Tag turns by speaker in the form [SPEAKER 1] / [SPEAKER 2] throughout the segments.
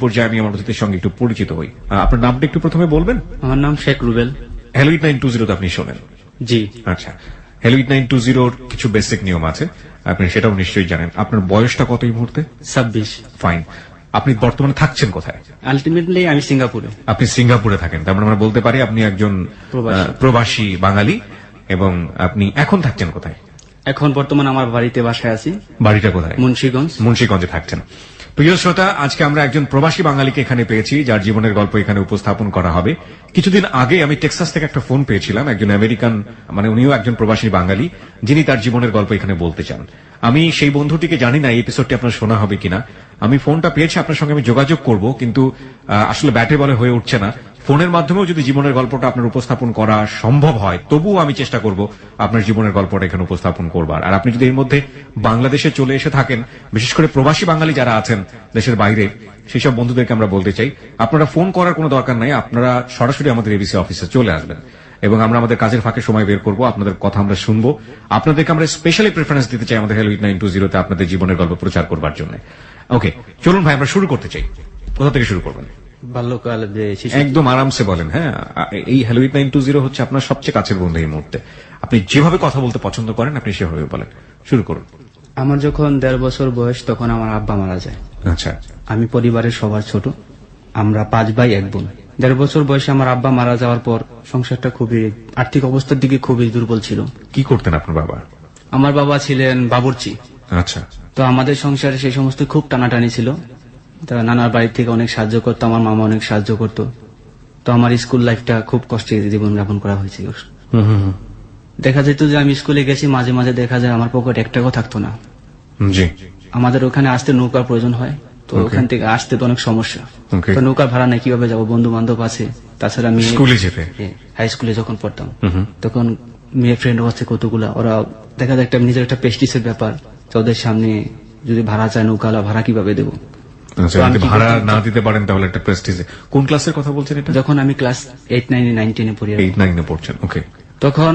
[SPEAKER 1] পর্যায়ে আমি আমার অতিথির সঙ্গে একটু পরিচিত হই। আপনার নামটা একটু প্রথমে বলবেন?
[SPEAKER 2] আমার নাম শেখ রুবেল।
[SPEAKER 1] হ্যালো 8920 তো আপনি শোনেন?
[SPEAKER 2] জি।
[SPEAKER 1] আচ্ছা, হ্যালো 8920 কিছু বেসিক নিয়ম আছে, আপনি সেটাও নিশ্চয়ই জানেন। আপনার বয়সটা কত এই মুহূর্তে?
[SPEAKER 2] 26।
[SPEAKER 1] ফাইন। আপনি বর্তমানে থাকছেন কোথায়?
[SPEAKER 2] আলটিমেটলি আমি সিঙ্গাপুরে।
[SPEAKER 1] আপনি সিঙ্গাপুরে থাকেন, তার মানে আমরা বলতে পারি আপনি একজন প্রবাসী বাঙালি। এবং আপনি এখন থাকছেন কোথায়?
[SPEAKER 2] এখন বর্তমানে আমার বাড়িতে বাসায় আছি।
[SPEAKER 1] বাড়িটা কোথায়?
[SPEAKER 2] মুন্সিগঞ্জ।
[SPEAKER 1] মুন্সিগঞ্জে থাকছেন। প্রিয় শ্রোতা, আজকে আমরা একজন প্রবাসী বাঙালিকে এখানে পেয়েছি, যার জীবনের গল্প এখানে উপস্থাপন করা হবে। কিছুদিন আগে আমি টেক্সাস থেকে একটা ফোন পেয়েছিলাম, একজন আমেরিকান, মানে উনিও একজন প্রবাসী বাঙালি, যিনি তার জীবনের গল্প এখানে বলতে চান। আমি সেই বন্ধুটিকে জানি না এই এপিসোডটি আপনার শোনা হবে কিনা। আমি ফোনটা পেয়েছি, আপনার সঙ্গে আমি যোগাযোগ করব, কিন্তু আসলে ব্যাটে বলে হয়ে উঠছে না। ফোনের মাধ্যমেও যদি জীবনের গল্পটা আপনার উপস্থাপন করা সম্ভব হয়, তবুও আমি চেষ্টা করব আপনার জীবনের গল্পটা এখানে উপস্থাপন করবার। আর আপনি যদি এর মধ্যে বাংলাদেশে চলে এসে থাকেন, বিশেষ করে প্রবাসী বাঙালি যারা আছেন দেশের বাইরে, সেই সব বন্ধুদেরকে আমরা বলতে চাই, আপনারা ফোন করার কোনো দরকার নাই, আপনারা সরাসরি আমাদের এবিসি অফিসে চলে আসবেন এবং আমরা আমাদের কাজের ফাঁকে সময় বের করব, আপনাদের কথা আমরা শুনবো। আপনাদেরকে আমরা স্পেশালি প্রেফারেন্স দিতে চাই আমাদের হ্যালো 8920 তে আপনাদের জীবনের গল্প প্রচার করবার জন্য। ওকে, চলুন ভাই, আমরা শুরু করতে চাই। কোথা থেকে শুরু করবেন?
[SPEAKER 2] বাল্যকাল যে
[SPEAKER 1] একদম আরামসে বলেন। হ্যাঁ, এই হ্যালো 8920 হচ্ছে আপনার সবচেয়ে কাছের বন্ধু এই মুহূর্তে। আপনি যেভাবে কথা বলতে পছন্দ করেন আপনি সেভাবে বলেন, শুরু করুন।
[SPEAKER 2] আমার যখন 1.5 বছর বয়স তখন আমার আব্বা মারা যায়।
[SPEAKER 1] আচ্ছা।
[SPEAKER 2] আমি পরিবারের সবার ছোট, আমরা 5 ভাই 1 বোন। 1.5 বছর বয়সে আমার আব্বা মারা যাওয়ার পর সংসারটা খুবই, আর্থিক অবস্থার দিকে খুবই দুর্বল ছিল।
[SPEAKER 1] কি করতেন আপনার বাবা?
[SPEAKER 2] আমার বাবা ছিলেন বাবুর্চি।
[SPEAKER 1] আচ্ছা।
[SPEAKER 2] তো আমাদের সংসারে সেই সমস্ত খুব টানাটানি ছিল। নানার বাড়ি থেকে অনেক সাহায্য করতো, আমার মামা অনেক সাহায্য করতো। তো আমার স্কুল লাইফটা খুব কষ্টে জীবন যাপন করা হয়েছিল। দেখা যেত যে আমি স্কুলে গেছি, মাঝে মাঝে দেখা যায় আমার পকেটে 1 টাকাও থাকতো না।
[SPEAKER 1] জি।
[SPEAKER 2] আমাদের ওখানে আসতে নৌকার প্রয়োজন হয়, তো ওখান থেকে আসতে তো অনেক সমস্যা। তো নৌকার ভাড়া নেই, কিভাবে যাবো? বন্ধু বান্ধব আছে, তাছাড়া আমি
[SPEAKER 1] স্কুলে যেতে,
[SPEAKER 2] হাই স্কুলে যখন পড়তাম তখন মেয়ে ফ্রেন্ড আছে কতগুলা, ওরা দেখা যায় একটা নিজের একটা প্রেস্টিজের ব্যাপার, ওদের সামনে যদি ভাড়া চায় নৌকালা, ভাড়া কিভাবে দেবো?
[SPEAKER 1] ভাড়া না দিতে পারেন তাহলে একটা প্রেস্টিজে। কোন ক্লাসের কথা বলছেন এটা?
[SPEAKER 2] যখন আমি ক্লাস 8, 9, 9, 10 পড়ি।
[SPEAKER 1] 8, 9 পড়ছেন, ওকে।
[SPEAKER 2] তখন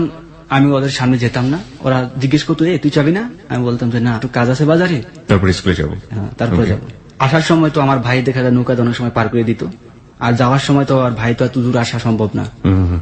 [SPEAKER 2] আমি ওদের সামনে যেতাম না, ওরা জিজ্ঞেস করতো তুই যাবি না? আমি বলতাম যে না, একটু কাজ আছে বাজারে,
[SPEAKER 1] তারপরে স্কুলে যাবো।
[SPEAKER 2] হ্যাঁ, তারপরে যাবো। আসার সময় তো আমার ভাই দেখা যায় নৌকা অনেক সময় পার করে দিত, আর যাওয়ার সময় তো আর ভাই তো এত দূর আসা সম্ভব না।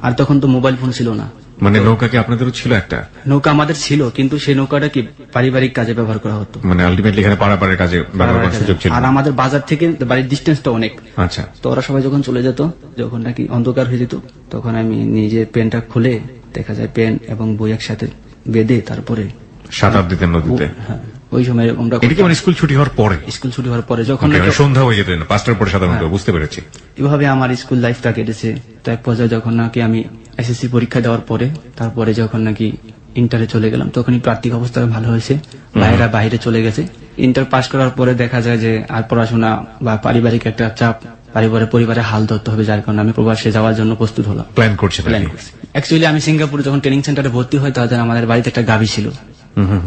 [SPEAKER 2] আর তখন তো মোবাইল ফোন ছিল না।
[SPEAKER 1] মানে নৌকা কি আপনাদেরও ছিল? একটা
[SPEAKER 2] নৌকা আমাদের ছিল, কিন্তু সেই নৌকাটা কি পারিবারিক কাজে ব্যবহার করা হতো,
[SPEAKER 1] মানে আলটিমেটলি এখানে পারাপারের কাজে ব্যবহার করার সুযোগ ছিল।
[SPEAKER 2] আর আমাদের বাজার থেকে বাড়ির ডিস্টেন্সটা অনেক।
[SPEAKER 1] আচ্ছা।
[SPEAKER 2] তো ওরা সবাই যখন চলে যেত, যখন নাকি অন্ধকার হয়ে যেত, তখন আমি নিজে পেনটা খুলে দেখা যায় পেন এবং বই একসাথে বেঁধে তারপরে
[SPEAKER 1] সাঁতার দিতেন নদীতে।
[SPEAKER 2] হ্যাঁ, ওই সময় আমরা
[SPEAKER 1] স্কুল ছুটি হওয়ার পরে,
[SPEAKER 2] স্কুল ছুটি হওয়ার পরে যখন
[SPEAKER 1] সন্ধ্যা হয়ে যেত 5টার পরে সাধারণত, বুঝতে পেরেছি।
[SPEAKER 2] এভাবে আমার স্কুল লাইফটা কেটেছে। তো এক পর্যায়ে যখন নাকি আমি এসএসসি পরীক্ষা দেওয়ার পরে, তারপরে যখন নাকি ইন্টারে চলে গেলাম, তখন একটু আর্থিক অবস্থা ভালো হয়েছে, ভাইয়েরা বাইরে চলে গেছে। ইন্টার পাস করার পরে দেখা যায় যে আর পড়াশোনা বা পারিবারিক একটা চাপ, পরিবারে হাল ধরতে হবে, যার কারণে আমি প্রবাসে যাওয়ার জন্য প্রস্তুত হলাম।
[SPEAKER 1] প্ল্যান করছি।
[SPEAKER 2] অ্যাকচুয়ালি আমি সিঙ্গাপুরে যখন ট্রেনিং সেন্টারে ভর্তি হই, তাদের আমাদের বাড়িতে একটা গাভী ছিল,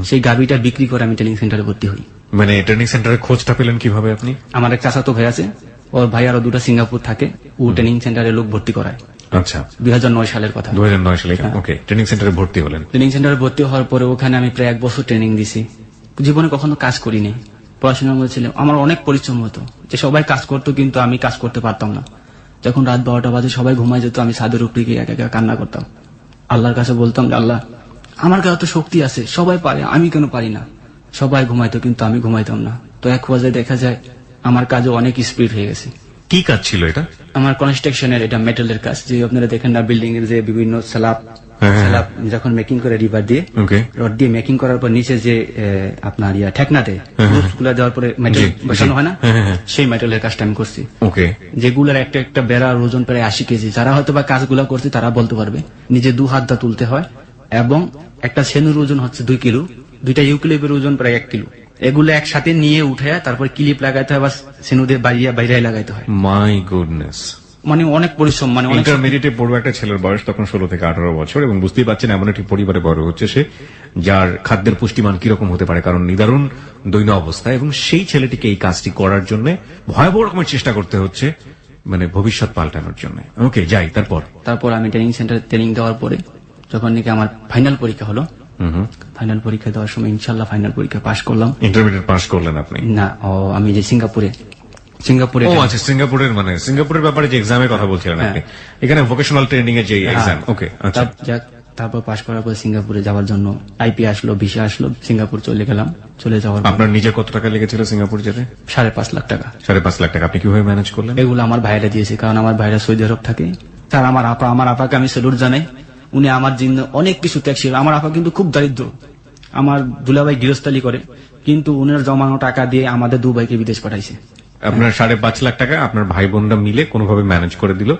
[SPEAKER 2] সেই গাভীটা বিক্রি করে আমি ট্রেনিং সেন্টারে ভর্তি হই।
[SPEAKER 1] মানে ট্রেনিং সেন্টারের খোঁজটা পেলেন কিভাবে আপনি?
[SPEAKER 2] আমার এক চাচাতো ভাই আছে, ওর ভাই আরো 2টা সিঙ্গাপুর থাকে, ও ট্রেনিং সেন্টারে লোক ভর্তি করায়।
[SPEAKER 1] আচ্ছা।
[SPEAKER 2] 2009 সালের কথা।
[SPEAKER 1] 2009 সালে, ওকে। ট্রেনিং সেন্টারে ভর্তি হলেন।
[SPEAKER 2] ট্রেনিং সেন্টারে ভর্তি হওয়ার পরে ওখানে আমি প্রায় 1 বছর ট্রেনিং দিছি। জীবনে কখনো কাজ করিনি, পড়াশোনার মধ্যে ছিলাম। আমার অনেক পরিশ্রম হতো, যে সবাই কাজ করতো কিন্তু আমি কাজ করতে পারতাম না। যখন রাত 12টা বাজে সবাই ঘুমায় যেত, আমি ছাদের উপরে গিয়ে একা একা কান্না করতাম। আল্লাহর কাছে বলতাম যে আল্লাহ, আমার কাছে তো শক্তি আছে, সবাই পারে, আমি কেন পারি না? সবাই ঘুমাইতো কিন্তু আমি ঘুমাইতাম না। তো এক পর্যায়ে দেখা যায় আমার কাজে অনেক স্পিড হয়ে গেছে।
[SPEAKER 1] কি কাজ ছিল এটা? আমার
[SPEAKER 2] কনস্ট্রাকশনের, এটা মেটালের কাজ, যে আপনারা দেখেন না বিল্ডিং এর যে বিভিন্ন স্ল্যাব যখন মেকিং করে রিবার দিয়ে, রড দিয়ে মেকিং করার পর নিচে যে আপনার ঠেকনাতে গুলা দেওয়ার পরে মেটাল বসানো হয় না, সেই মেটালের কাজটা আমি করছি। যেগুলার একটা একটা বেড়ার ওজন প্রায় 80 কেজি। যারা হয়তো বা কাজগুলা করছে তারা বলতে পারবে। নিজে 2 হাত দা তুলতে হয়, এবং একটা সেনুর ওজন হচ্ছে 2 কিলো, 2টা ইউক্লিপের ওজন প্রায় 1 কিলো। এগুলো একসাথে নিয়ে উঠে তারপর ক্লিপ লাগাইতে হয় বা সেনুদের বাইরে লাগাইতে হয়।
[SPEAKER 1] মাই গুডনেস,
[SPEAKER 2] মানে অনেক পরিশ্রম। মানে
[SPEAKER 1] ইন্টারমিডিয়েটে পড়বে একটা ছেলের বয়স তখন 16 থেকে 18 বছর, এবং বুঝতেই পারছেন এমন একটি পরিবারে বড় হচ্ছে সে, যার খাদ্যের পুষ্টিমান কিরকম হতে পারে, কারণ নিদারুণ দৈন্য অবস্থা, এবং সেই ছেলেটিকে এই কাজটি করার জন্য ভয়াবহ রকমের চেষ্টা করতে হচ্ছে, মানে ভবিষ্যৎ পাল্টানোর জন্য। ওকে, যাই। তারপর
[SPEAKER 2] আমি ট্রেনিং সেন্টারে ট্রেনিং দেওয়ার পরে যখন নাকি আমার ফাইনাল পরীক্ষা হলো, ফাইনাল পরীক্ষা দেওয়ার সময় ইনশাল্লাহ ফাইনাল পরীক্ষা পাশ করলাম।
[SPEAKER 1] ইন্টারমিডিয়েট পাশ করলেন আপনি?
[SPEAKER 2] না, আমি যে সিঙ্গাপুরে সিঙ্গাপুরে।
[SPEAKER 1] ও আচ্ছা, সিঙ্গাপুরের মানে সিঙ্গাপুরের ব্যাপারে যে এক্সামের কথা বলছিলেন আপনি, এখানে ভোকেশনাল ট্রেনিং এর যে এক্সাম। ওকে, আচ্ছা।
[SPEAKER 2] তারপর পাশ করার পর সিঙ্গাপুরে যাওয়ার জন্য আইপি আসলো, ভিসা আসলো, সিঙ্গাপুর চলে গেলাম। চলে যাওয়ার পর
[SPEAKER 1] আপনার নিজের কত টাকা লেগেছিল সিঙ্গাপুর যেতে?
[SPEAKER 2] 5.5 লাখ টাকা।
[SPEAKER 1] 5.5 লাখ টাকা আপনি কিভাবে ম্যানেজ করলেন?
[SPEAKER 2] এগুলো আমার ভাইরা দিয়েছে, কারণ আমার ভাইরা সৌদি আরব থাকে। তার আমার আপাকে আমি স্যালুট জানাই। উনি আমার জন্য অনেক কিছু ত্যাগ ছিল। আমার আপা কিন্তু খুব দারিদ্র, আমার দুলাভাই গৃহস্থালী করে, কিন্তু উনার জমানো টাকা দিয়ে আমাদের 2 ভাইকে বিদেশ পাঠাইছে।
[SPEAKER 1] আপনার 5.5 লাখ টাকা আপনার ভাই বোনরা মিলে কোনোভাবে ম্যানেজ করে দিল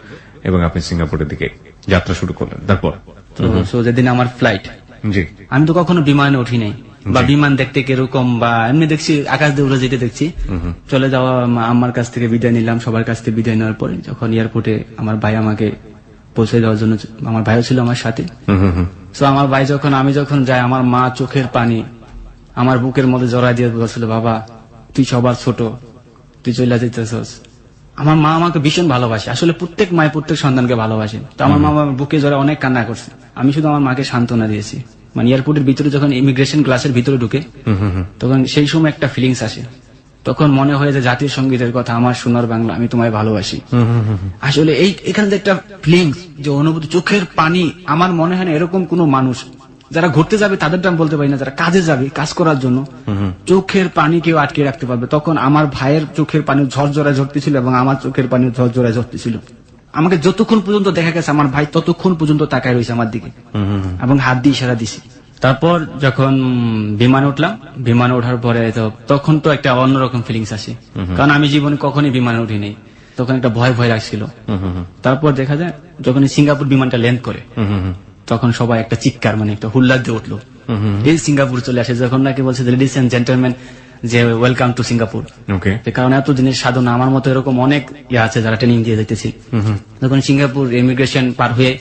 [SPEAKER 1] এবং আপনি সিঙ্গাপুরের দিকে যাত্রা শুরু করলেন। তারপর
[SPEAKER 2] তো যেদিন আমার ফ্লাইট,
[SPEAKER 1] জি,
[SPEAKER 2] আমি তো কখনো বিমানে উঠি নাই, বা বিমান দেখতে কিরকম বা এমনি দেখছি, আকাশ দিয়ে উড়ে যেতে দেখছি। চলে যাওয়া আমার কাছ থেকে বিদায় নিলাম, সবার কাছ থেকে বিদায় নেওয়ার পরে যখন এয়ারপোর্টে আমার ভাই আমাকে পৌঁছে দেওয়ার জন্য, আমার ভাইও ছিল আমার সাথে। তো আমার ভাই আমি যখন যাই, আমার মা চোখের পানি আমার বুকের মধ্যে জড়াই দিয়ে বলছিল, বাবা তুই সবার ছোট, তুই চলে যেতেছস। আমার মা আমাকে ভীষণ ভালোবাসে, আসলে প্রত্যেক মায় প্রত্যেক সন্তানকে ভালোবাসে। তো আমার মা আমার বুকে জড়ায় অনেক কান্না করছে। আমি শুধু আমার মাকে সান্ত্বনা দিয়েছি। মানে এয়ারপোর্টের ভিতরে যখন ইমিগ্রেশন ক্লাসের ভিতরে ঢুকে, তখন সেই সময় একটা ফিলিংস আসে। তখন মনে হয় যে জাতীয় সঙ্গীতের কথা, আমার সোনার বাংলা আমি তোমায় ভালোবাসি। আসলে এখানে যে একটা ফিলিংস, যে অনুভূতি, চোখের পানি, আমার মনে হয় না এরকম কোন মানুষ, যারা ঘুরতে যাবে তাদেরটা আমি বলতে পারি না, যারা কাজে যাবে কাজ করার জন্য চোখের পানি কেউ আটকে রাখতে পারবে। তখন আমার ভাইয়ের চোখের পানি ঝরঝরায় ঝরতেছিল এবং আমার চোখের পানি ঝরঝরায় ঝরতেছিল। আমাকে যতক্ষণ পর্যন্ত দেখা গেছে আমার ভাই ততক্ষণ পর্যন্ত তাকায় রয়েছে আমার দিকে এবং হাত দিয়ে ইশারা দিছি। তারপর যখন বিমানে উঠলাম, বিমানে ওঠার পরে তখন তো একটা অন্যরকম ফিলিংস আসে, কারণ আমি জীবনে কখনই বিমানে উঠিনি। তখন একটা ভয় ভয় লাগছিল। তারপর দেখা যায় যখন সিঙ্গাপুর বিমানটা ল্যান্ড করে, তখন সবাই একটা চিৎকার, মানে একটা হুল্লার দিয়ে উঠলো। এই সিঙ্গাপুর চলে আসে, যখন নাকি বলছে লেডিস এন্ড জেন্টলম্যান যে ওয়েলকাম টু সিঙ্গাপুর। কারণ এত দিনের সাধনা, আমার মতো এরকম অনেক আছে যারা ট্রেনিং দিয়ে যেতেছি। যখন সিঙ্গাপুর ইমিগ্রেশন পার হয়ে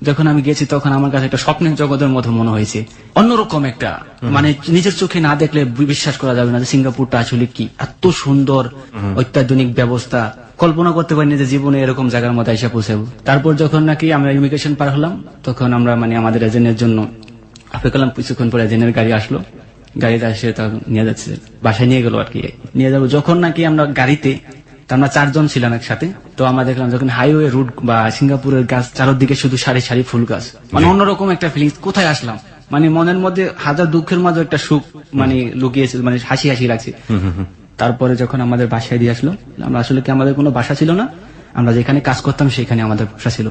[SPEAKER 2] যখন আমি গেছি, তখন আমার কাছে একটা স্বপ্নের জগতের মতো মনে হয়েছে, অন্যরকম একটা, মানে নিজের চোখে না দেখলে বিশ্বাস করা যাবে না যে সিঙ্গাপুরটা আসলে কি এত সুন্দর, অত্যাধুনিক ব্যবস্থা। কল্পনা করতে পারিনি যে জীবনে এরকম জায়গার মধ্যে এসে পৌঁছাবো। তারপর যখন নাকি আমরা ইমিগ্রেশন পার হলাম, তখন আমরা আমাদের এজেন্টের জন্য অপেক্ষা করলাম। কিছুক্ষণ পরে এজেন্টের গাড়ি আসলো, গাড়িতে এসে নিয়ে যাচ্ছে, বাসায় নিয়ে গেল আর কি, নিয়ে যাবো। যখন নাকি আমরা গাড়িতে, আমরা 4 জন ছিলাম একসাথে, তো আমরা দেখলাম যখন হাইওয়ে রুট বা সিঙ্গাপুরের গাছ চারদিকে শুধু সারি সারি ফুল গাছ, মানে অন্যরকম একটা ফিলিংস। কোথায় আসলাম, মানে মনের মধ্যে হাজার দুঃখের মাঝে একটা সুখ মানে লুকিয়েছে, মানে হাসি হাসি লাগছে। তারপরে যখন আমাদের বাসায় দিয়ে আসলো, আমরা আসলে কি আমাদের কোনো বাসা ছিল না, আমরা যেখানে কাজ করতাম সেখানে আমাদের বাসা ছিল।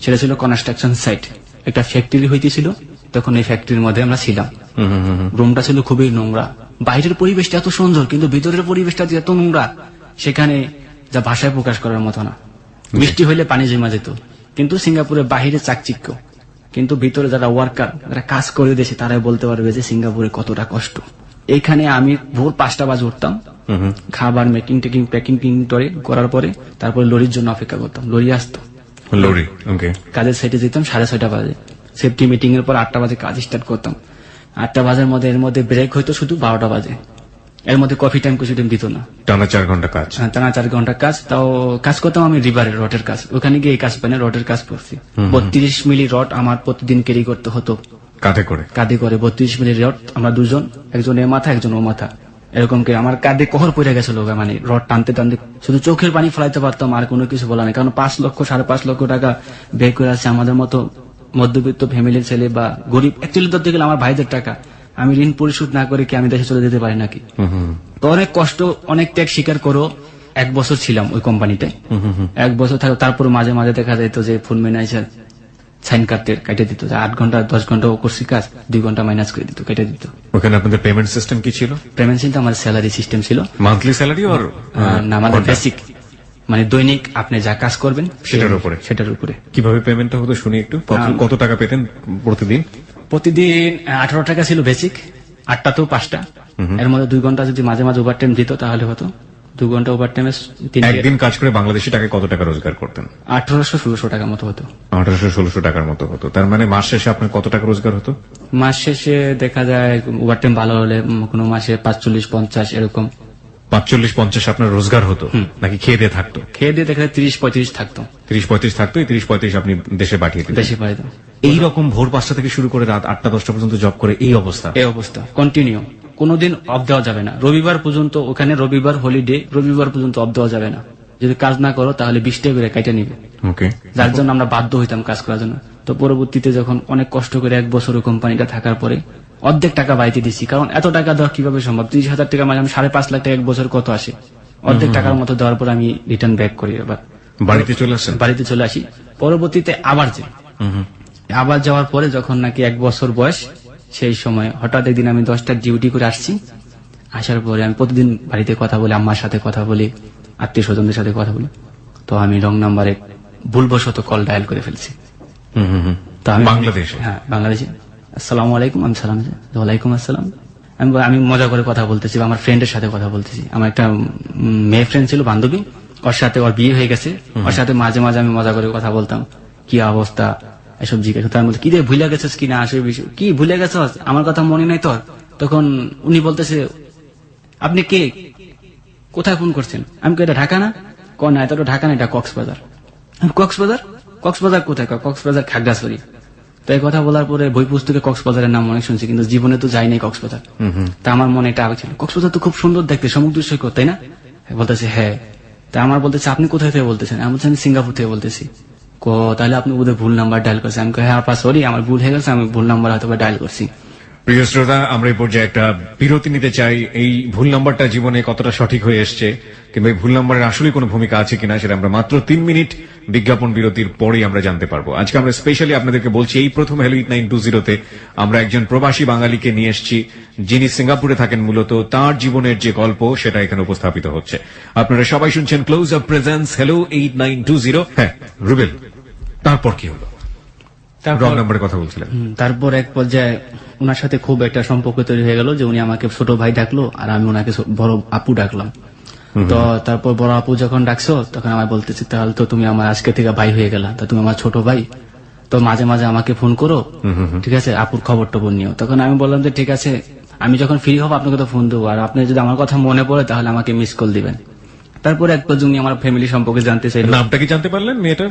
[SPEAKER 2] সেটা ছিল কনস্ট্রাকশন সাইট, একটা ফ্যাক্টরি হইতেছিল। তখন এই ফ্যাক্টরির মধ্যে আমরা ছিলাম। রুমটা ছিল খুবই নোংরা, বাইরের পরিবেশটা এত সুন্দর কিন্তু ভিতরের পরিবেশটা এত নোংরা, সেখানে যা ভাষায় প্রকাশ করার মতো না। বৃষ্টি হইলে পানি জমা যেত, কিন্তু সিঙ্গাপুরের বাহিরে চাকচিক্য, কিন্তু ভিতরে যারা ওয়ার্কার, যারা কাজ করে দেশে, তারাই বলতে পারবে যে সিঙ্গাপুরে কতটা কষ্ট। এইখানে আমি ভোর 5টা বাজে উঠতাম, খাবার মেকিং টেকিং প্যাকিং করার পরে তারপরে লরির জন্য অপেক্ষা করতাম। লরি আসতো,
[SPEAKER 1] লরি
[SPEAKER 2] কাজের সাইটে যেতাম 6:30 বাজে। সেফটি মিটিং এর পর 8টা বাজে কাজ স্টার্ট করতাম। 8টা বাজের মধ্যে এর মধ্যে ব্রেক হইতো শুধু 12টা বাজে। এর মধ্যে কফি টাইম কিছু টাইম দিত না।
[SPEAKER 1] টানা 4 ঘন্টা কাজ।
[SPEAKER 2] টানা 4 ঘন্টা কাজ। তাও কাজ করতাম আমি রিভারের রডের কাজ, ওখানে গিয়ে এই কাজ পাই না, রডের কাজ করছি। 32 মিলি রড আমার প্রতিদিন ক্যারি করতে হতো কাঁধে করে 32 মিলি রড। আমরা 2 জন, একজন এ মাথা একজন ও মাথা, এরকম করে আমার কাঁধে কহর পড়ে গেছিল, মানে রড টানতে টানতে শুধু চোখের পানি ফেলাইতে পারতাম, আর কোনো কিছু বলা নেই। কারণ 5 লক্ষ 5.5 লক্ষ টাকা ব্যয় করে আছে আমাদের মতো মধ্যবিত্ত ফ্যামিলির ছেলে বা গরিব। অ্যাকচুয়ালি ধরতে গেলে আমার ভাইদের টাকা, আমি ঋণ পরিশোধ না করে কি আমি দেশে চলে যেতে পারি নাকি? তো অনেক কষ্ট, অনেক ত্যাগ স্বীকার করো। 1 বছর ছিলাম ওই কোম্পানিতে। 1 বছর থাকো, তারপর মাঝে মাঝে দেখা যেত যে ফুল ম্যানেজার সাইন কাটতে কেটে দিত, 8 ঘন্টা 10 ঘন্টা ও করছি কাজ, 2 ঘন্টা মাইনাস করে দিত, কেটে দিত।
[SPEAKER 1] ওখানে আপনাদের পেমেন্ট সিস্টেম কি ছিল?
[SPEAKER 2] পেমেন্ট সিস্টেম আমার স্যালারি সিস্টেম ছিল।
[SPEAKER 1] মান্থলি স্যালারি আর
[SPEAKER 2] না, আমাদের বেসিক, মানে দৈনিক আপনি যা কাজ করবেন সেটার উপরে।
[SPEAKER 1] কিভাবে পেমেন্টটা হতো শুনি একটু। কত টাকা পেতেন প্রতিদিন?
[SPEAKER 2] প্রতিদিন 18 টাকা ছিল বেসিক, 8টা তো 5টা। এর মধ্যে 2 ঘন্টা যদি মাঝে মাঝে ওভার টাইম দিত তাহলে হতো 2 ঘন্টা ওভার টাইমে।
[SPEAKER 1] একদিন কাজ করে বাংলাদেশি টাকায় কত টাকা রোজগার করতেন?
[SPEAKER 2] 1800-1600 টাকার মতো হতো।
[SPEAKER 1] 1800-1600 টাকার মতো হতো। তার মানে মাস শেষে আপনার কত টাকা রোজগার হতো?
[SPEAKER 2] মাস শেষে দেখা যায় ওভার টাইম ভালো হলে কোনো মাসে 45-50 এরকম।
[SPEAKER 1] 45-50 আপনার রোজগার হতো নাকি খেয়ে দিয়ে থাকতো?
[SPEAKER 2] খেয়ে দিয়ে দেখা যায় 30-35 থাকতো।
[SPEAKER 1] 30-35 থাকতো। এই 30-35 আপনি দেশে পাঠিয়ে দিতেন?
[SPEAKER 2] দেশে পাঠাতাম।
[SPEAKER 1] এইরকম ভোর 5টা থেকে শুরু করে রাত 8টা 10টা পর্যন্ত জব করে এই অবস্থা
[SPEAKER 2] কন্টিনিউ। কোনোদিন অফ দেওয়া যাবে না, রবিবার পর্যন্ত ওখানে, রবিবার হলিডে, রবিবার পর্যন্ত অফ দেওয়া যাবে না। যদি কাজ না করো তাহলে 20 টাকা করে কাইটা নিবে।
[SPEAKER 1] ওকে,
[SPEAKER 2] যার জন্য আমরা বাধ্য হইতাম কাজ করার জন্য। তো পরবর্তীতে যখন অনেক কষ্ট করে 1 বছর ওই কোম্পানিটা থাকার পরে অর্ধেক টাকা বাড়িতে দিচ্ছি, কারণ এত টাকা দেওয়া কিভাবে সম্ভব? 30,000 টাকা মানে 5.5 লাখ টাকা 1 বছর কত আসে? অর্ধেক টাকার মতো দেওয়ার পর আমি রিটার্ন ব্যাক করি, এবার
[SPEAKER 1] বাড়িতে চলে আসেন।
[SPEAKER 2] বাড়িতে চলে আসি। পরবর্তীতে আবার যাই, আবার যাওয়ার পরে যখন নাকি 1 বছর বয়স, সেই সময় হঠাৎ একদিন আমি 10টার ডিউটি করে আসছি। আসার পরে আমি প্রতিদিন বাড়িতে কথা বলি, আম্মার সাথে কথা বলি, আত্মীয় স্বজনদের সাথে কথা বলি। তো আমি রং নাম্বারে ভুলবশত কল ডায়াল করে ফেলছি। তো আমি
[SPEAKER 1] বাংলাদেশে?
[SPEAKER 2] হ্যাঁ, বাংলাদেশে। আসসালামু আলাইকুম, আমি সালাম, ওয়ালাইকুম আসসালাম। আমি মজা করে কথা বলতেছি, আমার ফ্রেন্ডের সাথে কথা বলতেছি। আমার একটা মেয়ে ফ্রেন্ড ছিল, বান্ধবী, ওর সাথে ওর বিয়ে হয়ে গেছে। ওর সাথে মাঝে মাঝে আমি মজা করে কথা বলতাম, কি অবস্থা, এসব জিজ্ঞাসা। তার মধ্যে কি রে ভুলে গেছিস কিনা, আসে বিষয় কি ভুলে গেছিস, আমার কথা মনে নাই তোর? তখন উনি বলতেছে, আপনি কে, কোথায় ফোন করছেন? আমি এটা ঢাকা না? না, এটা তো ঢাকা না, এটা কক্সবাজার। কক্সবাজার? কক্সবাজার কোথায়? কক্সবাজার খাগড়াছড়ি। তো এই কথা বলার পরে বই পুস্তকে কক্সবাজারের নাম অনেক শুনছি, কিন্তু জীবনে তো যাইনি কক্সবাজার। তা আমার মনে এটা আগে ছিল, কক্সবাজার তো খুব সুন্দর দেখতে, সমুদ্র সৈকত, তাই না? বলতেছে হ্যাঁ। তা আমার বলতেছে, আপনি কোথায় থেকে বলতেছেন? আমি বলছি, আমি সিঙ্গাপুর থেকে বলতেছি। তাহলে আপনি বোধহয় ভুল নাম্বার ডায়াল করছেন। আমি হ্যাঁ আপা সরি, আমার ভুল হয়ে গেছে, আমি ভুল নাম্বার হয়তো ডায়াল করছি।
[SPEAKER 1] প্রিয় শ্রোতা, আমরা এই পর্যায়ে একটা বিরতি নিতে চাই। এই ভুল নাম্বারটা জীবনে কতটা সঠিক হয়ে এসছে, কিংবা এই ভুল নাম্বারের আসলে কোনো ভূমিকা আছে কিনা, সেটা আমরা মাত্র 3 মিনিট বিজ্ঞাপন বিরতির পরেই আমরা জানতে পারবো। আজকে আমরা স্পেশালি আপনাদেরকে বলছি, এই প্রথম হ্যালো 8920-তে আমরা একজন প্রবাসী বাঙালিকে নিয়ে এসেছি, যিনি সিঙ্গাপুরে থাকেন। মূলত তার জীবনের যে গল্প, সেটা এখানে উপস্থাপিত হচ্ছে। আপনারা সবাই শুনছেন ক্লোজ আপ প্রেজেন্স হ্যালো 8920। হ্যাঁ রুবেল, তারপর কি হলো? রং নাম্বারের কথা বলছিলেন।
[SPEAKER 2] তারপর এক পর্যায়ে ওনার সাথে খুব একটা সম্পর্ক তৈরি হয়ে গেল, যে উনি আমাকে ছোট ভাই ডাকলো আর আমি ওনাকে বড় আপু ডাকলাম। তো তারপর বড় আপু যখন ডাকছো, তখন আমার বলতেছি, তাহলে তো তুমি আমার আজকে থেকে ভাই হয়ে গেলা, তা তুমি আমার ছোট ভাই, তো মাঝে মাঝে আমাকে ফোন করো, ঠিক আছে, আপুর খবর টবর নিও। তখন আমি বললাম যে ঠিক আছে, আমি যখন ফ্রি হব আপনাকে তো ফোন দেবো, আর আপনি যদি আমার কথা মনে পড়ে তাহলে আমাকে মিস কল দিবেন। তারপর এক পর্যন্ত উনি আমার ফ্যামিলি সম্পর্কে জানতে চাইল।
[SPEAKER 1] নামটা কি জানতে পারলেন মেয়েটার?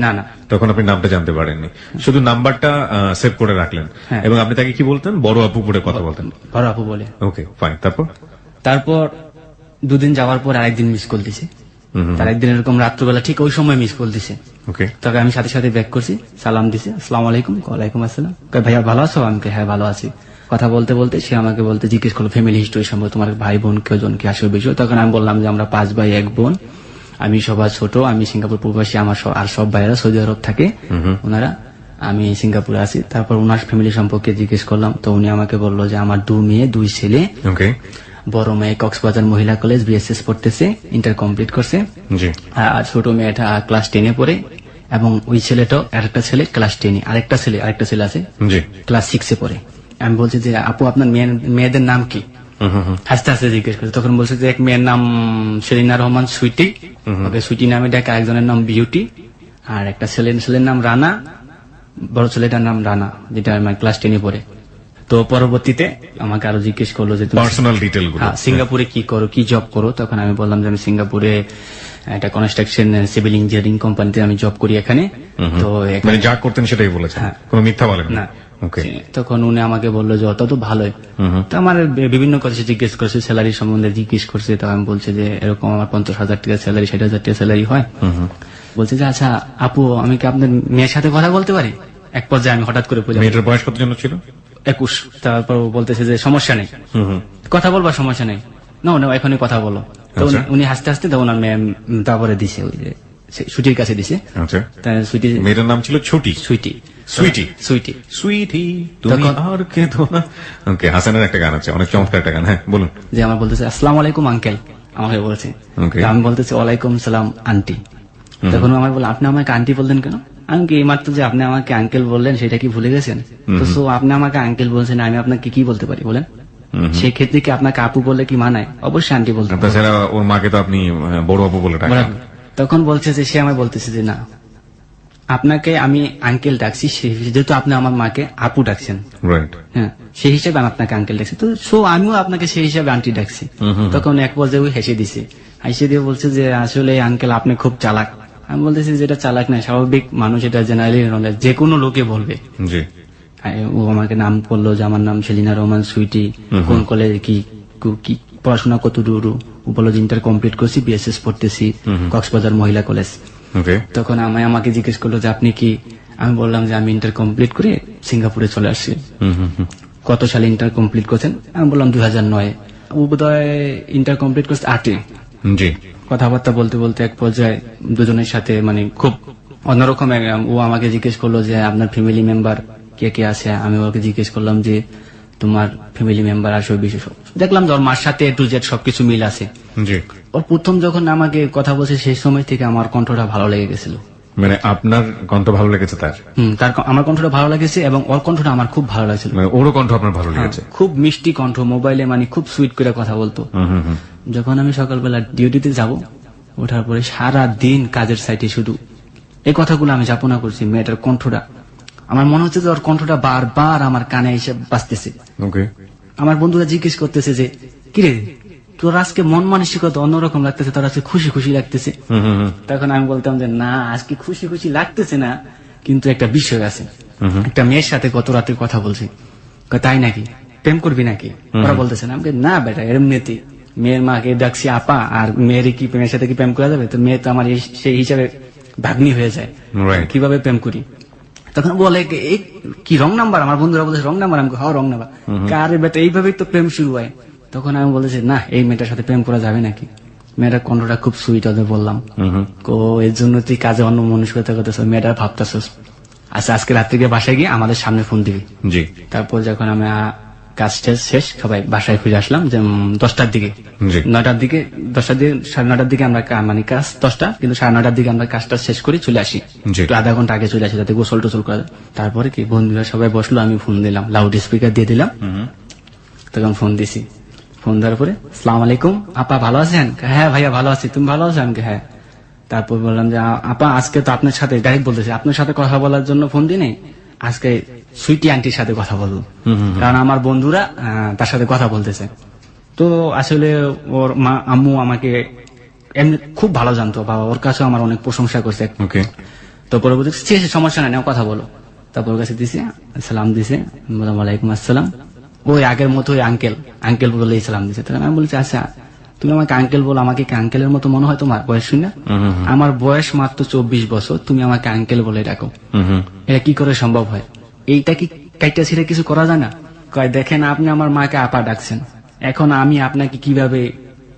[SPEAKER 2] না না,
[SPEAKER 1] তখন আপনি নামটা জানতে পারেননি, শুধু নাম্বারটা সেভ করে রাখলেন। এবং আপনি তাকে কি বলতেন? বড় আপু করে কথা বলতেন?
[SPEAKER 2] বড় আপু বলে।
[SPEAKER 1] Okay fine. তারপর
[SPEAKER 2] 2 দিন যাওয়ার পর আরেকদিন মিস কল দিছে। তার একদিন এরকম রাত্রবেলা ঠিক ওই সময় মিস কল দিছে।
[SPEAKER 1] ওকে,
[SPEAKER 2] তবে আমি সাথে সাথে ব্যাক করছি, সালাম দিছে, আসসালামু আলাইকুম। ওয়ালাইকুম আসসালাম। ভাইয়া ভালো আছো? আমি হ্যাঁ ভালো আছি। কথা বলতে বলতে সে আমাকে জিজ্ঞেস করলো ফ্যামিলি হিস্টোরি সম্পর্কে, তোমার ভাই বোন কেজন কি আসবে বিষয়। তখন আমি বললাম যে আমরা 5 ভাই 1 বোন, আমি সবার ছোট, আমি সিঙ্গাপুর প্রবাসী, আমার আর সব ভাইয়েরা সৌদি আরব থাকে ওনারা, আমি সিঙ্গাপুরে আছি। তারপর ওনার ফ্যামিলি সম্পর্কে জিজ্ঞেস করলাম, তো উনি আমাকে বললো যে আমার 2 মেয়ে 2 ছেলে।
[SPEAKER 1] ওকে,
[SPEAKER 2] বড় মেয়ে কক্সবাজার মহিলা কলেজ বিএসএস পড়তেছে, ইন্টার কমপ্লিট করছে।
[SPEAKER 1] জি।
[SPEAKER 2] আর ছোট মেয়েটা ক্লাস 10-এ পড়ে, এবং ওই ছেলেটাও, আরেকটা ছেলে ক্লাস 10-এ, আরেকটা ছেলে আছে
[SPEAKER 1] জি
[SPEAKER 2] ক্লাস 6-এ পড়ে। আমি বলছি যে আপু আপনার মেয়েদের নাম কি? হাসতে হাসতে জিজ্ঞেস করছে। তখন বলছে যে এক মেয়ের নাম সেলিনা রহমান সুইটি, ওকে সুইটি নামে ডাকে, আরেকজনের নাম বিউটি, আর একটা ছেলের নাম রানা, বড় ছেলেটার নাম রানা, যেটা আমার ক্লাস 10-এ পড়ে। তো পরবর্তীতে আমাকে আরো জিজ্ঞেস করলো যে তুমি
[SPEAKER 1] পার্সোনাল ডিটেইল গুলো,
[SPEAKER 2] সিঙ্গাপুরে কি করো, কি জব করো। তখন আমি বললাম যে আমি সিঙ্গাপুরে একটা কনস্ট্রাকশন সিভিল ইঞ্জিনিয়ারিং কোম্পানিতে আমি জব করি এখানে। তো
[SPEAKER 1] মানে যা করতেন সেটাই বলেছেন, কোনো মিথ্যা বলেন
[SPEAKER 2] না?
[SPEAKER 1] ওকে।
[SPEAKER 2] তখন উনি আমাকে বললো যে অত তো ভালোই। তো আমার বিভিন্ন কথা জিজ্ঞেস করছে, স্যালারি সম্বন্ধে জিজ্ঞেস করছে। তো আমি বলছি যে এরকম আমার 50,000 টাকা স্যালারি, 60,000 টাকা স্যালারি হয়। বলছে যে আচ্ছা আপু, আমি কি আপনার মেয়ের সাথে কথা বলতে পারি? এক পর্যায়ে আমি হঠাৎ করে বলি,
[SPEAKER 1] মেয়েটার বয়স কত জন ছিল?
[SPEAKER 2] 21। তারপর বলতেছে যে সমস্যা নেই, কথা বলবার সমস্যা নেই, না এখনই কথা বলো। তো উনি হাসতে হাসতে তখন তারপরে দিছে, ওই যে সুইটির কাছে দিছে। সুইটি,
[SPEAKER 1] মেয়েটার নাম ছিল ছোটি,
[SPEAKER 2] সুইটি,
[SPEAKER 1] সুইটি,
[SPEAKER 2] সুইটি,
[SPEAKER 1] সুইটি তুমি আর কেঁদো না। ওকে, হাসানের একটা গান আছে, অনেক চমৎকার একটা গান। হ্যাঁ বলুন।
[SPEAKER 2] যে আমার বলতেছে আসসালামু আলাইকুম আঙ্কেল, আমাকে বলছে। আমি বলতেছি ওয়ালাইকুম সালাম আন্টি। তখন আমার বলে আপনি আমাকে আন্টি বললেন কেন? আমি কি এইমাত্র যে আপনি আমাকে আঙ্কেল বললেন সেটা কি ভুলে গেছেন? তো আপনি আমাকে আঙ্কেল বলছেন, আমি আপনাকে কি বলতে পারি বলেন? সেই ক্ষেত্রে কি আপনাকে আপু বললে কি মানায়? অবশ্যই আন্টি বলতে।
[SPEAKER 1] তাছাড়া ওর মাকে তো আপনি বড় আপু বলে ডাকেন।
[SPEAKER 2] তখন বলছে যে সে আমায় বলতেছে যে না, আপনাকে আমি আঙ্কেল ডাকছি যেহেতু আপনি আমার মাকে আপু ডাকছেন, হ্যাঁ সেই হিসেবে আমি আপনাকে আঙ্কেল ডাকছি, তো আমিও আপনাকে সেই হিসেবে আন্টি ডাকছি। তখন এক পর্যায়ে ওই হেসে দিছে, হেসে দিয়ে বলছে যে আসলে আঙ্কেল আপনি খুব চালাক। আমি বলতেছি যেটা চালাক না, স্বাভাবিক মানুষ, এটা জেনারেলি যে কোনো লোকে বলবে। ও আমাকে নাম করলো যে আমার নাম সেলিনা রহমান সুইটি, কোন কলেজে কি কি পড়াশোনা কত দূর। ও বললো যে ইন্টার কমপ্লিট করছি, বিএসএস পড়তেছি কক্সবাজার মহিলা কলেজ।
[SPEAKER 1] ওকে,
[SPEAKER 2] তখন আমাকে জিজ্ঞেস করলো যে আপনি কি, আমি বললাম যে আমি ইন্টার কমপ্লিট করে সিঙ্গাপুরে চলে আসছি। কত সালে ইন্টার কমপ্লিট করছেন? আমি বললাম 2009। ও বোধহয় ইন্টার কমপ্লিট করছে 8-এ।
[SPEAKER 1] জি,
[SPEAKER 2] কথাবার্তা বলতে বলতে এক পর্যায়ে দুজনের সাথে মানে খুব অন্যরকম ও আমাকে জিজ্ঞেস করলো যে আপনার ফ্যামিলি মেম্বার কে কে আছে। আমি ওকে জিজ্ঞেস করলাম যে তোমার ফ্যামিলি মেম্বার আসবে বিশেষ। দেখলাম যে ওর মার সাথে A to Z সবকিছু মিল আছে।
[SPEAKER 1] জি।
[SPEAKER 2] ওর প্রথম যখন আমাকে কথা বলছে সেই সময় থেকে আমার কণ্ঠটা ভালো লেগে গেছিল।
[SPEAKER 1] মানে আপনার কণ্ঠ ভালো লেগেছে তার?
[SPEAKER 2] তার আমার কণ্ঠটা ভালো লাগেছে এবং ওর কণ্ঠটা আমার খুব ভালো লাগছিল।
[SPEAKER 1] মানে ওরও কণ্ঠ আপনার ভালো লেগেছে?
[SPEAKER 2] খুব মিষ্টি কণ্ঠ, মোবাইলে মানে খুব সুইট করে কথা বলতো। যখন আমি সকালবেলা ডিউটিতে যাব, ওঠার পরে সারা দিন কাজের সাইটে শুধু এই কথাগুলো আমি যাপনা করছি। মেয়েটার কণ্ঠটা আমার মনে হচ্ছে যে ওর কণ্ঠটা বারবার আমার কানে এসে বাজতেছে।
[SPEAKER 1] ওকে।
[SPEAKER 2] আমার বন্ধুরা জিজ্ঞেস করতেছে যে কিরে তোর আজকে মন মানসিকতা অন্যরকম লাগতেছে, তোর আজকে খুশি খুশি লাগতেছে। তখন আমি বলতাম যে না, আজকে খুশি খুশি লাগতেছে না, কিন্তু একটা বিষয় আছে। একটা মেয়ের সাথে গত রাতে কথা বলছি। তাই নাকি? প্রেম করবি নাকি? ওরা বলতেছে না। আমাকে না বেটা, এমনিতে মেয়ের মাকে ডাকছি আপা, আর মেয়ের কি প্রেমের সাথে কি প্রেম করা যাবে? তো মেয়ে তো আমার সেই হিসাবে ভাগ্নি হয়ে যায়, কিভাবে প্রেম করি? তখন বলে কি রং নাম্বার? আমার বন্ধুরা বলছে রং নাম্বার। আমি রং নাম্বার কারে বেটা, এইভাবেই তো প্রেম শুরু হয়। তখন আমি বলেছি না, এই মেয়েটার সাথে প্রেম করা যাবে নাকি? মেয়েটার কণ্ঠটা খুব সুইট, ওদের বললাম এর জন্য তুই কাজে অন্য মনস্কতা করতেছ, মেয়েটার ভাবতেছস। আচ্ছা, আজকে রাত্রে গিয়ে বাসায় গিয়ে আমাদের সামনে ফোন দিবি। জি। তারপর যখন আমি কাজ শেষ সবাই বাসায় ফিরে আসলাম যে 10টার দিকে, 9টার দিকে, 10টার দিকে, 9:30 দিকে আমরা মানে কাজ 10টা, কিন্তু 9:30 দিকে আমরা কাজটা শেষ করে চলে আসি। একটু আধা ঘন্টা আগে চলে আসি যাতে গোসল টোসল করা যায়। তারপরে কি বন্ধুরা সবাই বসলো, আমি ফোন দিলাম, লাউড স্পিকার দিয়ে দিলাম। তখন ফোন দিছি, ফোন দেওয়ার পরে আসসালামু আলাইকুম আপা, ভালো আছেন? হ্যাঁ ভাইয়া ভালো আছি, তুমি ভালো আছো? আমি হ্যাঁ। তারপর বললাম যে আপা আজকে তো আপনার সাথে ডাইরেক্ট বলতেছি, আপনার সাথে কথা বলার জন্য ফোন দিই নাই, আজকে সুইটি আন্টির সাথে কথা বলবো, কারণ আমার বন্ধুরা তার সাথে কথা বলতেছে। তো আসলে ওর মা আম্মু আমাকে এমনি খুব ভালো জানতো, বাবা ওর কাছে আমার অনেক প্রশংসা করছে। তো পরবর্তী সমস্যা নাই, কথা বলো। তারপর ওর কাছে দিছে, সালাম দিছে, বললাম ওয়ালাইকুম আসসালাম। ওই আগের মতো ওই আঙ্কেল বলে সালাম দিছে। তখন আমি বলছি আচ্ছা তুমি আমাকে আঙ্কেল বলো, আমাকে কি আঙ্কেলের মতো মনে হয় তোমার বয়স শুনে? আমার বয়স মাত্র 24 বছর, তুমি আমাকে আঙ্কেল বলে ডাকো, এটা কি করে সম্ভব হয়? এইটা কি কাইটা ছিঁড়ে কিছু করা যায় না? কয় দেখেন আপনি আমার মাকে আপা ডাকছেন, এখন আমি আপনাকে কিভাবে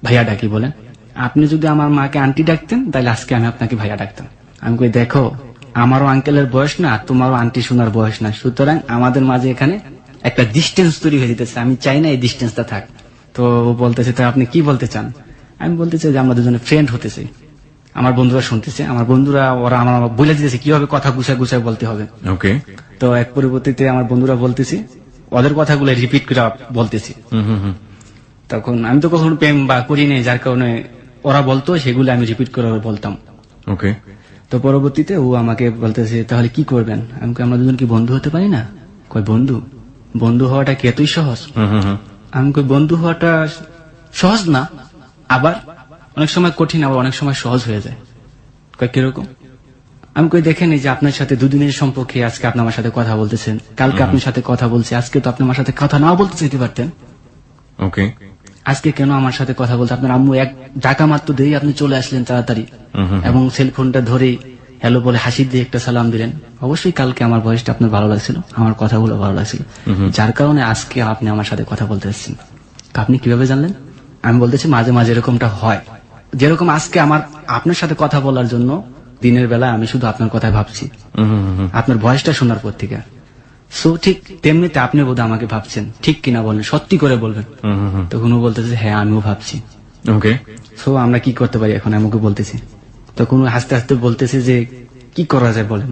[SPEAKER 2] ভাইয়া ডাকি বলেন? আপনি যদি আমার মাকে আন্টি ডাকতেন তাহলে আজকে আমি আপনাকে ভাইয়া ডাকতাম। আমি কই দেখো আমারও আঙ্কেলের বয়স না, তোমারও আন্টি শোনার বয়স না, সুতরাং আমাদের মাঝে এখানে একটা ডিস্টেন্স তৈরি হয়ে যেতেছে, আমি চাই না এই ডিস্টেন্সটা থাক। তো বলতেছে তো আপনি কি বলতে চান? আমি বলতে চাই যে আমরা দুজনে ফ্রেন্ড হতেছি। আমার বন্ধুরা শুনতেছে, আমার বন্ধুরা ওরা আমার বলে দিতেছে কিভাবে কথা গুছায় বলতে হবে। ওকে। তো এক পরিবর্তিতে আমার বন্ধুরা বলতেছি, ওদের কথাগুলো রিপিট করে বলতেছি। তখন আমি তো কখনো প্রেম বা করি নাই, যার কারণে ওরা বলতো সেগুলো আমি রিপিট করে বলতাম। ওকে। তো পরবর্তীতে ও আমাকে বলতেছে তাহলে কি করবেন? আমি আমরা দুজন কি বন্ধু হতে পারি না? কই বন্ধু হওয়াটা কি এতই সহজ? আমি কই বন্ধু হওয়াটা সহজ না, আবার অনেক সময় কঠিন, আবার অনেক সময় সহজ হয়ে যায়। কই কিরকম? আমি কই দেখেন এই যে আপনার সাথে দুদিনের সম্পর্কে আজকে আপনি আমার সাথে কথা বলতেছেন, কালকে আপনার সাথে কথা বলছি, আজকে তো আপনি আমার সাথে কথা নাও বলতে চাইতে পারতেন। ওকে। আজকে কেন আমার সাথে কথা বলতে? আপনার আম্মু এক ডাকা মাত্র দিয়ে আপনি চলে আসলেন তাড়াতাড়ি, এবং সেলফোনটা ধরে হ্যালো বলে হাসি দিয়ে একটা সালাম দিলেন। অবশ্যই কালকে আমার বয়সটা আপনার ভালো লাগছিল, আমার কথাগুলো ভালো লাগছিল, যার কারণে আজকে আপনি আমার সাথে কথা বলতে এসেছেন। আপনি কিভাবে জানলেন? আমি বলতেছি মাঝে মাঝে এরকমটা হয়, যেরকম আজকে আমার আপনার সাথে কথা বলার জন্য দিনের বেলা আমি শুধু আপনার কথাই ভাবছি, আপনার ভয়েসটা শোনার পর থেকে। সো ঠিক তেমনিতে আপনি বোধহয় আমাকে ভাবছেন, ঠিক কিনা বলেন, সত্যি করে বলবেন। তখন ও বলতেছে হ্যাঁ আমিও ভাবছি। ওকে। সো আমরা কি করতে পারি এখন? আমি ওকে বলতেছি। তখন হাসতে হাসতে বলতেছে যে কি করা যায় বলেন?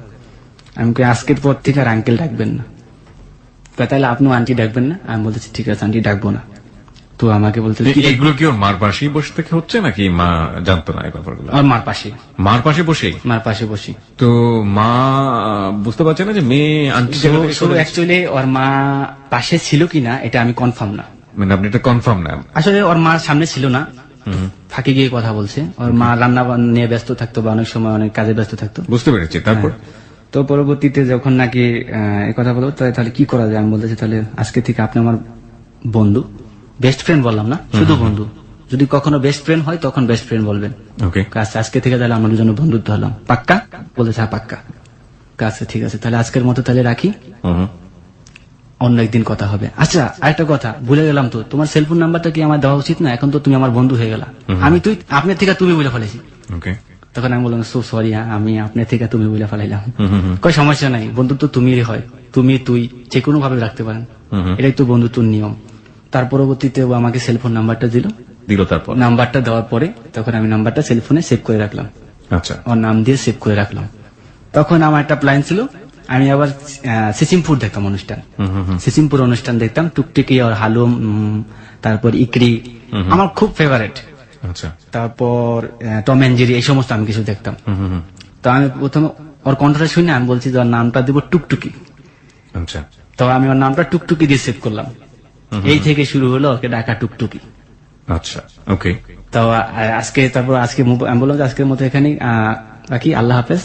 [SPEAKER 2] আমি আজকের পর থেকে আর আঙ্কেল ডাকবেন না। তাহলে আপনিও আন্টি ডাকবেন না? আমি বলতেছি ঠিক আছে আন্টি ডাকবো না। তো আমাকে বলতে
[SPEAKER 1] এগুলো কি ওর মার পাশেই বসে থেকে হচ্ছে নাকি মা জানতো না এই ব্যাপারগুলো?
[SPEAKER 2] আমার মার পাশে
[SPEAKER 1] মার পাশে বসে। তো মা বুঝতে পারছে না যে মেয়ে আন্টি?
[SPEAKER 2] অ্যাকচুয়ালি ওর মা পাশে ছিল কিনা এটা আমি কনফার্ম না।
[SPEAKER 1] মানে আপনি এটা কনফার্ম না? আসলে
[SPEAKER 2] ওর মার সামনে ছিল না, ফাঁকে গিয়ে কথা বলছে। ওর মা রান্না নিয়ে ব্যস্ত থাকতো বা অনেক সময় অনেক কাজে ব্যস্ত থাকতো।
[SPEAKER 1] বুঝতে পেরেছি। তারপর
[SPEAKER 2] তো পরবর্তীতে যখন নাকি এই কথা বলবো তাহলে কি করা যায়, আমি বলতেছি তাহলে আজকে থেকে আপনি আমার বন্ধু, বেস্ট ফ্রেন্ড বললাম না, শুধু বন্ধু। যদি কখনো বেস্ট ফ্রেন্ড হয় তখন বেস্ট ফ্রেন্ড বলবেন।
[SPEAKER 1] ওকে,
[SPEAKER 2] আজকে থেকে তাহলে আমরা দুজনে বন্ধুত্ব হলাম, পাক্কা? বলেছে হ্যাঁ পাক্কা। আচ্ছা ঠিক আছে, তাহলে আজকের মতো তাহলে রাখি, অন্য একদিন কথা হবে। আচ্ছা আরেকটা কথা ভুলে গেলাম, তো তোমার সেলফোন নাম্বারটা কি আমার দেওয়া উচিত না? এখন তো তুমি আমার বন্ধু হয়ে গেলা, আমি তুই আপনার থেকে তুমি বলে ফেলেছি।
[SPEAKER 1] ওকে,
[SPEAKER 2] তখন আমি বললাম সো সরি, আমি আপনার থেকে তুমি বলে ফেলাইলাম। কই সমস্যা নাই, বন্ধুত্ব তুমিই হয়, তুমি তুই যে কোনো ভাবে রাখতে পারেন, এটাই তো বন্ধুত্বর নিয়ম। তার পরবর্তীতে ও আমাকে সেলফোন নাম্বারটা দিল,
[SPEAKER 1] তারপর
[SPEAKER 2] নাম্বারটা দেওয়ার পরে তখন আমি নাম্বারটা সেলফোনে সেভ করে রাখলাম,
[SPEAKER 1] আচ্ছা,
[SPEAKER 2] ওর নাম দিয়ে সেভ করে রাখলাম। তখন আমার একটা প্ল্যান ছিল, আমি আবার সিসিমপুর দেখতাম অনুষ্ঠান, সিসিমপুর অনুষ্ঠান দেখতাম, টুকটুকি আর হালুম, তারপর ইকরি আমার খুব ফেভারিট,
[SPEAKER 1] আচ্ছা,
[SPEAKER 2] তারপর টম এন্ড জেরি, এই সমস্ত আমি কিছু দেখতাম। তো আমি প্রথমে ওর কণ্ঠটা শুনে আমি বলছি যে ওর নামটা দিব টুকটুকি।
[SPEAKER 1] আচ্ছা,
[SPEAKER 2] তো আমি ওর নামটা টুকটুকি দিয়ে সেভ করলাম, এই থেকে শুরু হলো ওকে ডাকা টুকটুকি।
[SPEAKER 1] আচ্ছা, ওকে।
[SPEAKER 2] তো তারপর আজকে আমি বললাম যে আজকের মতো এখানেই রাখি, আল্লাহ হাফেজ।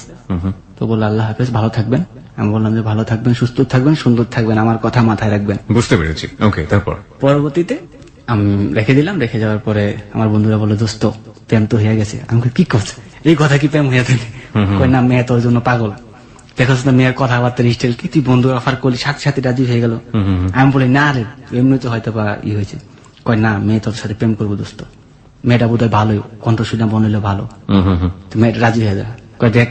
[SPEAKER 2] তো বললো আল্লাহ হাফেজ, ভালো থাকবেন। আমি বললাম যে ভালো থাকবেন, সুস্থ থাকবেন, সুন্দর থাকবেন, আমার কথা মাথায় রাখবেন।
[SPEAKER 1] বুঝতে পেরেছি। ওকে, তারপর
[SPEAKER 2] পরবর্তীতে আমি রেখে দিলাম, রেখে যাওয়ার পরে আমার বন্ধুরা বললো দোস্ত প্রেম তো হয়ে গেছে। আমি কি করছে, এই কথা কি প্রেম হয়ে থাকে? কই না, মেয়ে তোর জন্য পাগল, দেখো না মেয়ের কথাবার্তার স্টাইল কি, তুই বন্ধু অফার করলি, সাথে সাথে রাজি হয়ে গেল। আমি বলি না রে, এমনি তো হয়তো বা হয়েছে। কয় না, মেয়ে তোর সাথে প্রেম করবো দোস্ত, মেয়েটা বোধ হয় ভালোই, কণ্ঠ শুনে মনে হলো ভালো, মেয়েটা রাজি হয়ে যা। কয় দেখ,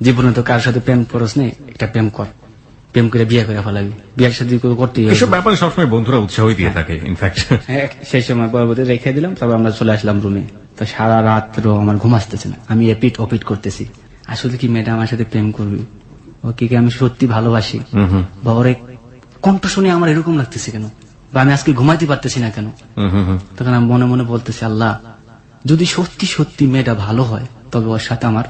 [SPEAKER 2] জীবনে তো কারোর সাথে প্রেম করস নেই, একটা প্রেম কর, প্রেম করে বিয়ে করে ফেলাবি, বিয়ের সাথে করতেই হবে।
[SPEAKER 1] এসব ব্যাপারে সবসময় বন্ধুরা উৎসাহই দিয়ে থাকে ইনফ্যাক্ট।
[SPEAKER 2] সেই সময় পরবর্তী রেখে দিলাম, তারপর আমরা চলে আসলাম রুমে। তো সারা রাত্র আমার ঘুম আসতেছে না, আমি এপিট ওপিট করতেছি, আসলে কি মেয়েটা আমার সাথে প্রেম করবি, ওকে কি আমি সত্যি ভালোবাসি, বা ওর কণ্ঠ শুনে আমার এরকম লাগতেছে কেন, বা আমি আজকে ঘুমাইতে পারতেছি না কেন। তখন আমি মনে মনে বলতেছি, আল্লাহ যদি সত্যি সত্যি মেয়েটা ভালো হয় তবে ওর সাথে আমার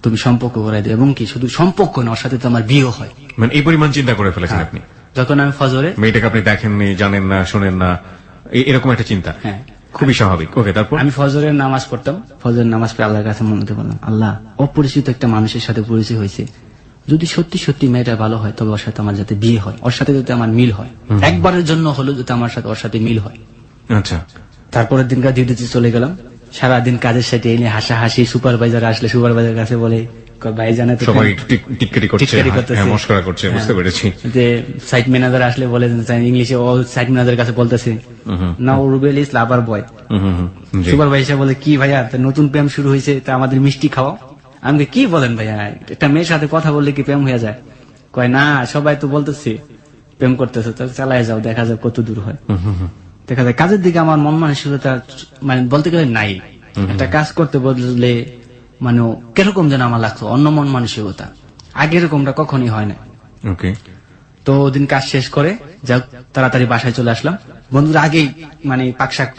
[SPEAKER 2] তুমি সম্পর্ক করাই দেবে, এবং কি শুধু সম্পর্ক না, ওর সাথে তো আমার বিয়ে হয়।
[SPEAKER 1] মানে এই পরিমাণ চিন্তা করে ফেলেছেন আপনি?
[SPEAKER 2] যখন আমি ফজরে,
[SPEAKER 1] মেয়েটাকে আপনি দেখেননি, জানেন না, শোনেন না, এরকম একটা চিন্তা।
[SPEAKER 2] হ্যাঁ,
[SPEAKER 1] খুবই স্বাভাবিক। ওকে, তারপর
[SPEAKER 2] আমি ফজরের নামাজ পড়তাম, ফজরের নামাজ পড়ে আল্লাহর কাছে মনে বললাম, আল্লাহ অপরিচিত একটা মানুষের সাথে পরিচয় হয়েছে, যদি সত্যি সত্যি মেয়েটা ভালো হয় তবে ওর সাথে আমার যাতে বিয়ে হয়, ওর সাথে যাতে আমার মিল হয়, একবারের জন্য হলো যাতে আমার সাথে ওর সাথে মিল হয়।
[SPEAKER 1] আচ্ছা,
[SPEAKER 2] তারপরের দিনকার ডিউটিতে চলে গেলাম, সারাদিন কাজের সাথে এনে হাসাহাসি, সুপারভাইজার আসলে সুপারভাইজার কাছে বলে ভাই জানে তো
[SPEAKER 1] সবাই টিটকারি করছে, হ্যাঁ, মস্করা করছে, বুঝতে পেরেছি।
[SPEAKER 2] যে সাইট ম্যানেজার আসলে বলে ইংলিশে, ও সাইট ম্যানেজার কাছে বলতেছে না রুবেল ইস লাভার বয়। সুপারভাইজার বলে কি ভাইয়া নতুন প্রেম শুরু হয়েছে, তা আমাদের মিষ্টি খাওয়াও। আমি কি বলেন ভাইয়া, একটা মেয়ের সাথে কথা বললে কি প্রেম হয়ে যায়? কয় না, সবাই তো বলতেছে প্রেম করতেছে, তাহলে চালায় যাও, দেখা যাক কত দূর হয়। দেখা যায় কাজের দিকে আমার মন মানসিকতা মানে বলতে গেলে নাই, একটা কাজ করতে বললে মানে কিরকম যেন আমার লাগতো, অন্য মন মানসিকতা, আগে এরকমটা কখনই হয় না।
[SPEAKER 1] ওকে,
[SPEAKER 2] তো ওদিন কাজ শেষ করে যাক তাড়াতাড়ি বাসায় চলে আসলাম, বন্ধুরা আগেই মানে পাকশাক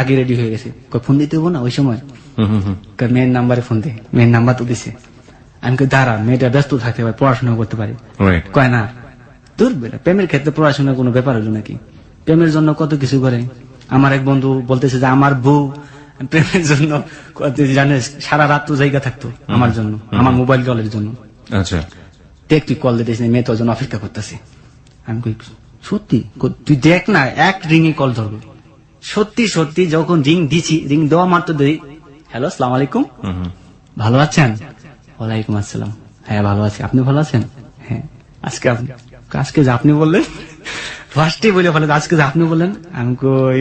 [SPEAKER 2] আগে রেডি হয়ে গেছে। ফোন দিতে হবো না ওই সময়, মেয়ের নাম্বারে ফোন দে, মেয়ের নাম্বার তো দিছে। আমি দাঁড়া, মেয়েটা ব্যস্ত থাকতে পারে, পড়াশোনা করতে পারে। কয় না তোর প্রেমের ক্ষেত্রে পড়াশোনার কোনো ব্যাপার হলো নাকি, প্রেমের জন্য কত কিছু করে। আমার এক বন্ধু বলতেছে যে আমার বউ প্রেমের জন্য জানিস সারা রাত তো জায়গা থাকতো আমার জন্য, আমার মোবাইল কলের জন্য।
[SPEAKER 1] আচ্ছা,
[SPEAKER 2] দেখ তুই কল দিতেছিস, মেয়ে তোর জন্য অপেক্ষা করতেছে। আমি কই সত্যি? তুই দেখ না, এক রিংয়ে কল ধরবে। সত্যি সত্যি যখন রিং দিছি, রিং দেওয়া মাত্র দেই, হ্যালো আসসালামু আলাইকুম, ভালো আছেন? ওয়ালাইকুম আসসালাম, হ্যাঁ ভালো আছি, আপনি ভালো আছেন? হ্যাঁ, আজকে যে আপনি বললেন, ফার্স্টে বলে ফেলে আজকে যে আপনি বললেন। আমি কই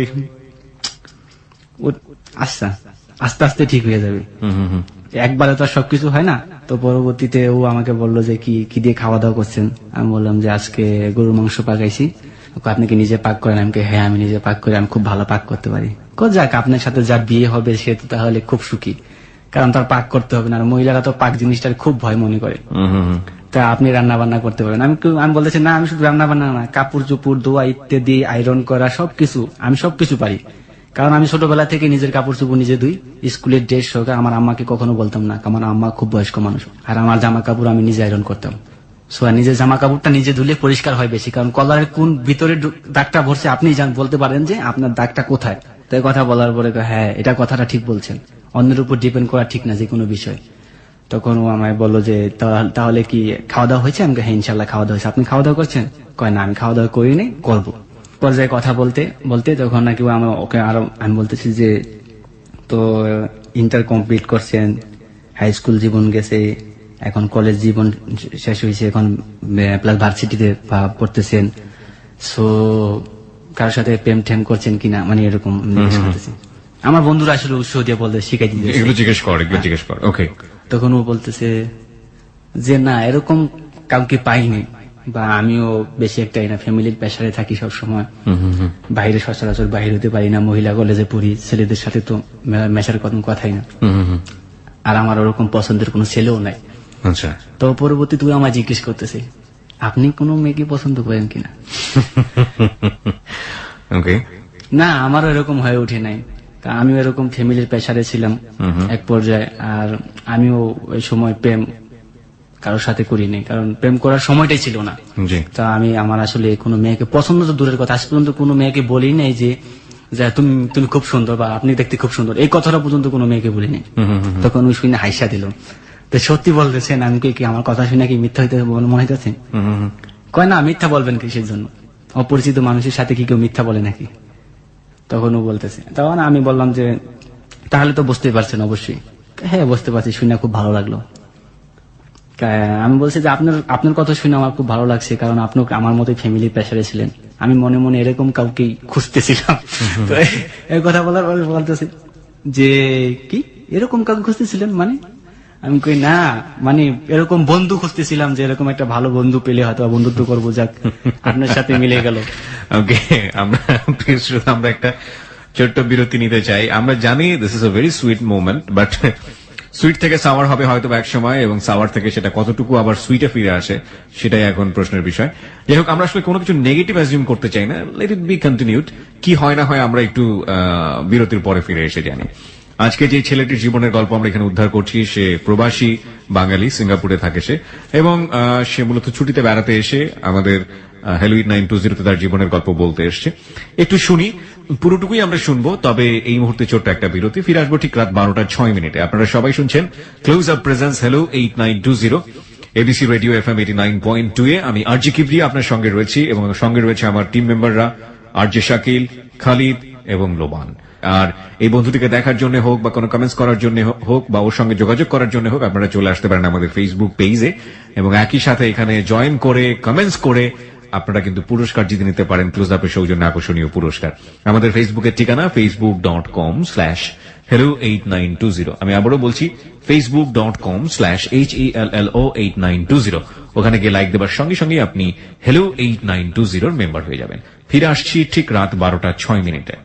[SPEAKER 2] আচ্ছা, আস্তে আস্তে ঠিক হয়ে যাবে, একবারে তো সবকিছু হয় না। তো পরবর্তীতে ও আমাকে বললো যে কি দিয়ে খাওয়া দাওয়া করছেন। আমি বললাম যে আজকে গরুর মাংস পাকাইছি। আপনি কি নিজে পাক করেন? আমি হ্যাঁ আমি নিজে পাক করি, আমি খুব ভালো পাক করতে পারি। যাক, আপনার সাথে যার বিয়ে হবে সে তো তাহলে খুব সুখী, কারণ তার পাক করতে হবে না, আর মহিলারা তো পাক জিনিসটার খুব ভয় মনে করে। তা আপনি রান্না বান্না করতে পারেন। আমি বলতেছি না, আমি শুধু রান্না বান্না না, কাপড় চোপড় ধোয়া ইত্যাদি, আয়রন করা সবকিছু, আমি সবকিছু পারি। কারণ আমি ছোটবেলা থেকে নিজের কাপড় চোপড় নিজে ধুই, স্কুলের ড্রেস সহকারে। আমার আম্মাকে কখনো বলতাম না, আমার আম্মা খুব বয়স্ক মানুষ, আর আমার জামা কাপড় আমি নিজে আয়রন করতাম। নিজের জামা কাপড়টা নিজে ধুলে পরিষ্কার হয় বেশি, কারণ কলারের কোন ভিতরে দাগটা ভরছে আপনি বলতে পারেন যে আপনার দাগটা কোথায়। তাই কথা বলার পরে হ্যাঁ এটা কথাটা ঠিক বলছেন, অন্যের উপর ডিপেন্ড করা ঠিক না যে কোনো বিষয়। তখন ও আমায় বললো যে তাহলে কি খাওয়া দাওয়া হয়েছে? আমি হ্যাঁ ইনশাল্লাহ খাওয়া দাওয়া হয়েছে। আপনি খাওয়া দাওয়া করছেন? কয় না আমি খাওয়া দাওয়া করিনি, করবো। পর্যায়ে কথা বলতে বলতে তখন নাকি ওকে আরো আমি বলতেছি যে তো ইন্টার কমপ্লিট করছেন, হাই স্কুল জীবন গেছে, এখন কলেজ জীবন শেষ হয়েছে, এখন প্লাস ভার্সিটিতে পড়তেছেন, সো কারোর সাথে প্রেম টেম করছেন কিনা, মানে এরকম জিজ্ঞেস করতেছি। আমার বন্ধুরা আসলে উৎসাহ দিয়ে বলতে শিখাই দিতে
[SPEAKER 1] এগুলো জিজ্ঞেস কর। ওকে,
[SPEAKER 2] তখন ও বলতেছে যে না এরকম কাউকে পাইনি, বা আমিও বেশি একটা না, ফ্যামিলির প্রেসারে থাকি সব সময়, বাইরে সচরাচর বাইরে হতে পারি না, মহিলা কলেজে পড়ি, ছেলেদের সাথে তো মেশার কোনো কথাই না, আর আমার ওরকম পছন্দের কোনো ছেলেও নাই।
[SPEAKER 1] আচ্ছা,
[SPEAKER 2] তো পরবর্তী তুই আমায় জিজ্ঞেস করতেছে আপনি কোনো মেয়েকে পছন্দ করেন কিনা?
[SPEAKER 1] ওকে,
[SPEAKER 2] না আমারও এরকম হয়ে ওঠে নাই, কারণ আমিও এরকম ফ্যামিলির প্রেসারে ছিলাম এক পর্যায়ে, আর আমিও ওই সময় প্রেম কারোর সাথে করিনি, কারণ প্রেম করার সময়টাই ছিল না।
[SPEAKER 1] জি,
[SPEAKER 2] তা আমার আসলে কোনো মেয়েকে পছন্দ তো দূরের কথা, আজ পর্যন্ত কোনো মেয়েকে বলি নাই যে তুমি খুব সুন্দর বা আপনি দেখতে খুব সুন্দর, এই কথাটা পর্যন্ত কোনো মেয়েকে বলিনি। তখন ওই শুনে হাইসা দিল, তো সত্যি বলতেছেন আমি কি আমার কথা শুনে কি মিথ্যা হইতে মনে হইতেছে? কয় না মিথ্যা বলবেন কিসের জন্য, অপরিচিত মানুষের সাথে কি কেউ মিথ্যা বলে নাকি? তখন ও বলতেছে, তখন আমি বললাম যে তাহলে তো বুঝতেই পারছেন অবশ্যই। হ্যাঁ বুঝতে পারছি, শুনে খুব ভালো লাগলো। আমি বলছি যে আপনার কথা শুনে আমার খুব ভালো লাগছে, কারণ আপনি আমার মতো ফ্যামিলির প্রেসারে ছিলেন, আমি মনে মনে এরকম কাউকে খুঁজতেছিলাম। তো এই কথা বলার পরে বলতেছে যে কি এরকম কাউকে খুঁজতেছিলেন মানে? আমি কই না মানে এরকম বন্ধু খুঁজতেছিলাম, যে এরকম একটা ভালো বন্ধু পেলে হয়তো বন্ধুত্ব করবো, যাক আপনার সাথে মিলে গেল।
[SPEAKER 1] ওকে, আমরা একটা ছোট্ট বিরতি নিতে চাই। আমরা জানি this is a very sweet moment, but sweet থেকে সাওয়ার হবে হয়তো এক সময়, এবং সাওয়ার থেকে সেটা কতটুকু আবার সুইটে ফিরে আসে সেটাই এখন প্রশ্নের বিষয়। যাই হোক, আমরা আসলে কোনো কিছু নেগেটিভ অ্যাজিউম করতে চাই না, লেট ইট বি কন্টিনিউড। কি হয় না হয় আমরা একটু বিরতির পরে ফিরে এসে জানি। আজকে যে ছেলেটির জীবনের গল্প আমরা এখানে উদ্ধার করছি, সে প্রবাসী বাঙালি, সিঙ্গাপুরে থাকে সে, এবং সে মূলত ছুটিতে বেড়াতে এসে আমাদের হ্যালো 8920 তার জীবনের গল্প বলতে এসছে। একটু শুনি, পুরোটুকুই আমরা শুনবো, তবে এই মুহূর্তে ছোট্ট একটা বিরতি। ফিরে আসবো ঠিক রাত 12:06। আপনারা সবাই শুনছেন close up presence hello 8920 ABC radio FM 89.2 এ। আমি আরজি কিবরিয়া আপনার সঙ্গে রয়েছি, এবং সঙ্গে রয়েছে আমার টিম মেম্বাররা আরজে শাকিল, খালিদ এবং লোবান। আর এই বন্ধুটিকে দেখার জন্য হোক, বা কোনো কমেন্টস করার জন্য হোক, বা ওর সঙ্গে যোগাযোগ করার জন্য হোক, আপনারা চলে আসতে পারেন আমাদের ফেসবুক পেজে, এবং একই সাথে এখানে জয়েন করে কমেন্টস করে আপনারা কিন্তু পুরস্কার জিতে নিতে পারেন, ক্লোজ আপের সৌজন্যে আকর্ষণীয় পুরস্কার। আমাদের ফেসবুকের ঠিকানা facebook.com/hello8920। আমি আবারও বলছি facebook.com/HELLO8920। ওখানে গিয়ে লাইক দেবার সঙ্গে সঙ্গে আপনি হ্যালো 8920 মেম্বার হয়ে যাবেন। ফিরে আসছি ঠিক রাত 12:06।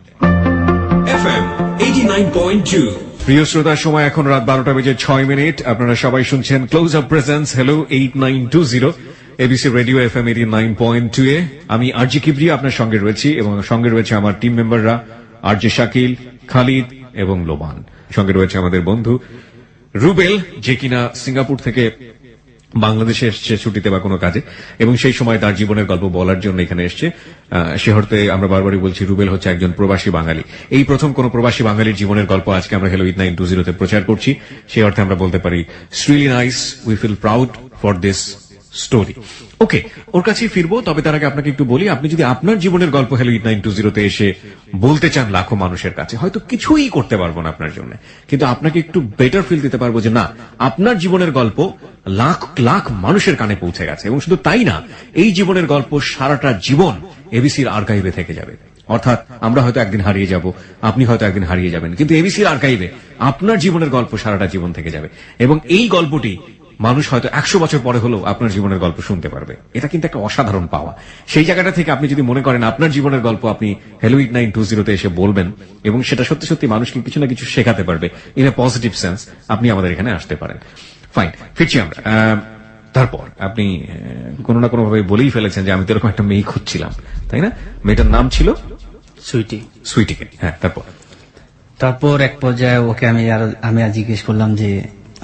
[SPEAKER 3] FM 89.2।
[SPEAKER 1] প্রিয় শ্রোতার সময় এখন রাত 12:06। আপনারা সবাই শুনছেন close up presence hello 8920 ABC radio FM 89.2 এ। আমি আরজি কিবরিয়া আপনার সঙ্গে রয়েছি, এবং সঙ্গে রয়েছে আমার টিম মেম্বাররা আরজে শাকিল, খালিদ এবং লোবান। সঙ্গে রয়েছে আমাদের বন্ধু রুবেল, যে কিনা সিঙ্গাপুর থেকে বাংলাদেশে এসছে ছুটিতে বা কোনো কাজে, এবং সেই সময় তার জীবনের গল্প বলার জন্য এখানে এসছে। সে অর্থে আমরা বারবারই বলছি, রুবেল হচ্ছে একজন প্রবাসী বাঙালি। এই প্রথম কোন প্রবাসী বাঙালির জীবনের গল্প আজকে আমরা হ্যালো 8920 তে প্রচার করছি। সেই অর্থে আমরা বলতে পারি it's really nice, we feel proud for this story. Okay, ওর কাছেই ফিরবো, তবে তার আগে আপনাকে একটু বলি, আপনি যদি আপনার জীবনের গল্প হ্যালো 8920 তে এসে বলতে চান লাখো মানুষের কাছে, হয়তো কিছুই করতে পারবো না আপনার জন্য, কিন্তু আপনাকে একটু বেটার ফিল দিতে পারবো যে না, আপনার জীবনের গল্প লাখ লাখ মানুষের কানে পৌঁছে গেছে। এবং শুধু তাই না, এই জীবনের গল্প সারাটা জীবন এবিসির আর্কাইভে থেকে যাবে। অর্থাৎ আমরা হয়তো একদিন হারিয়ে যাব, আপনি হয়তো একদিন হারিয়ে যাবেন, কিন্তু এবিসির আর্কাইভে আপনার জীবনের গল্প সারাটা জীবন থেকে যাবে। এবং এই গল্পটি মানুষ হয়তো 100 বছর পরে হলেও আপনার জীবনের গল্প শুনতে পারবে। এটা কিন্তু একটা অসাধারণ পাওয়া। সেই জায়গাটা থেকে আপনি যদি মনে করেন আপনার জীবনের গল্প আপনি হ্যালো 8920 তে এসে বলবেন, এবং সেটা সত্যি সত্যি মানুষকে কিছু না কিছু শেখাতে পারবে ইন এ পজিটিভ সেন্স, আপনি আমাদের এখানে আসতে পারেন। ফাইন, ফিরছি আমরা। তারপর আপনি কোনো না কোনো ভাবে বলেই ফেলেছেন যে আমি তো এরকম একটা মেয়ে খুঁজছিলাম, তাই না? মেয়েটার নাম ছিল সুইটিকে। হ্যাঁ,
[SPEAKER 2] তারপর এক পর্যায়ে ওকে আমি আর জিজ্ঞেস করলাম যে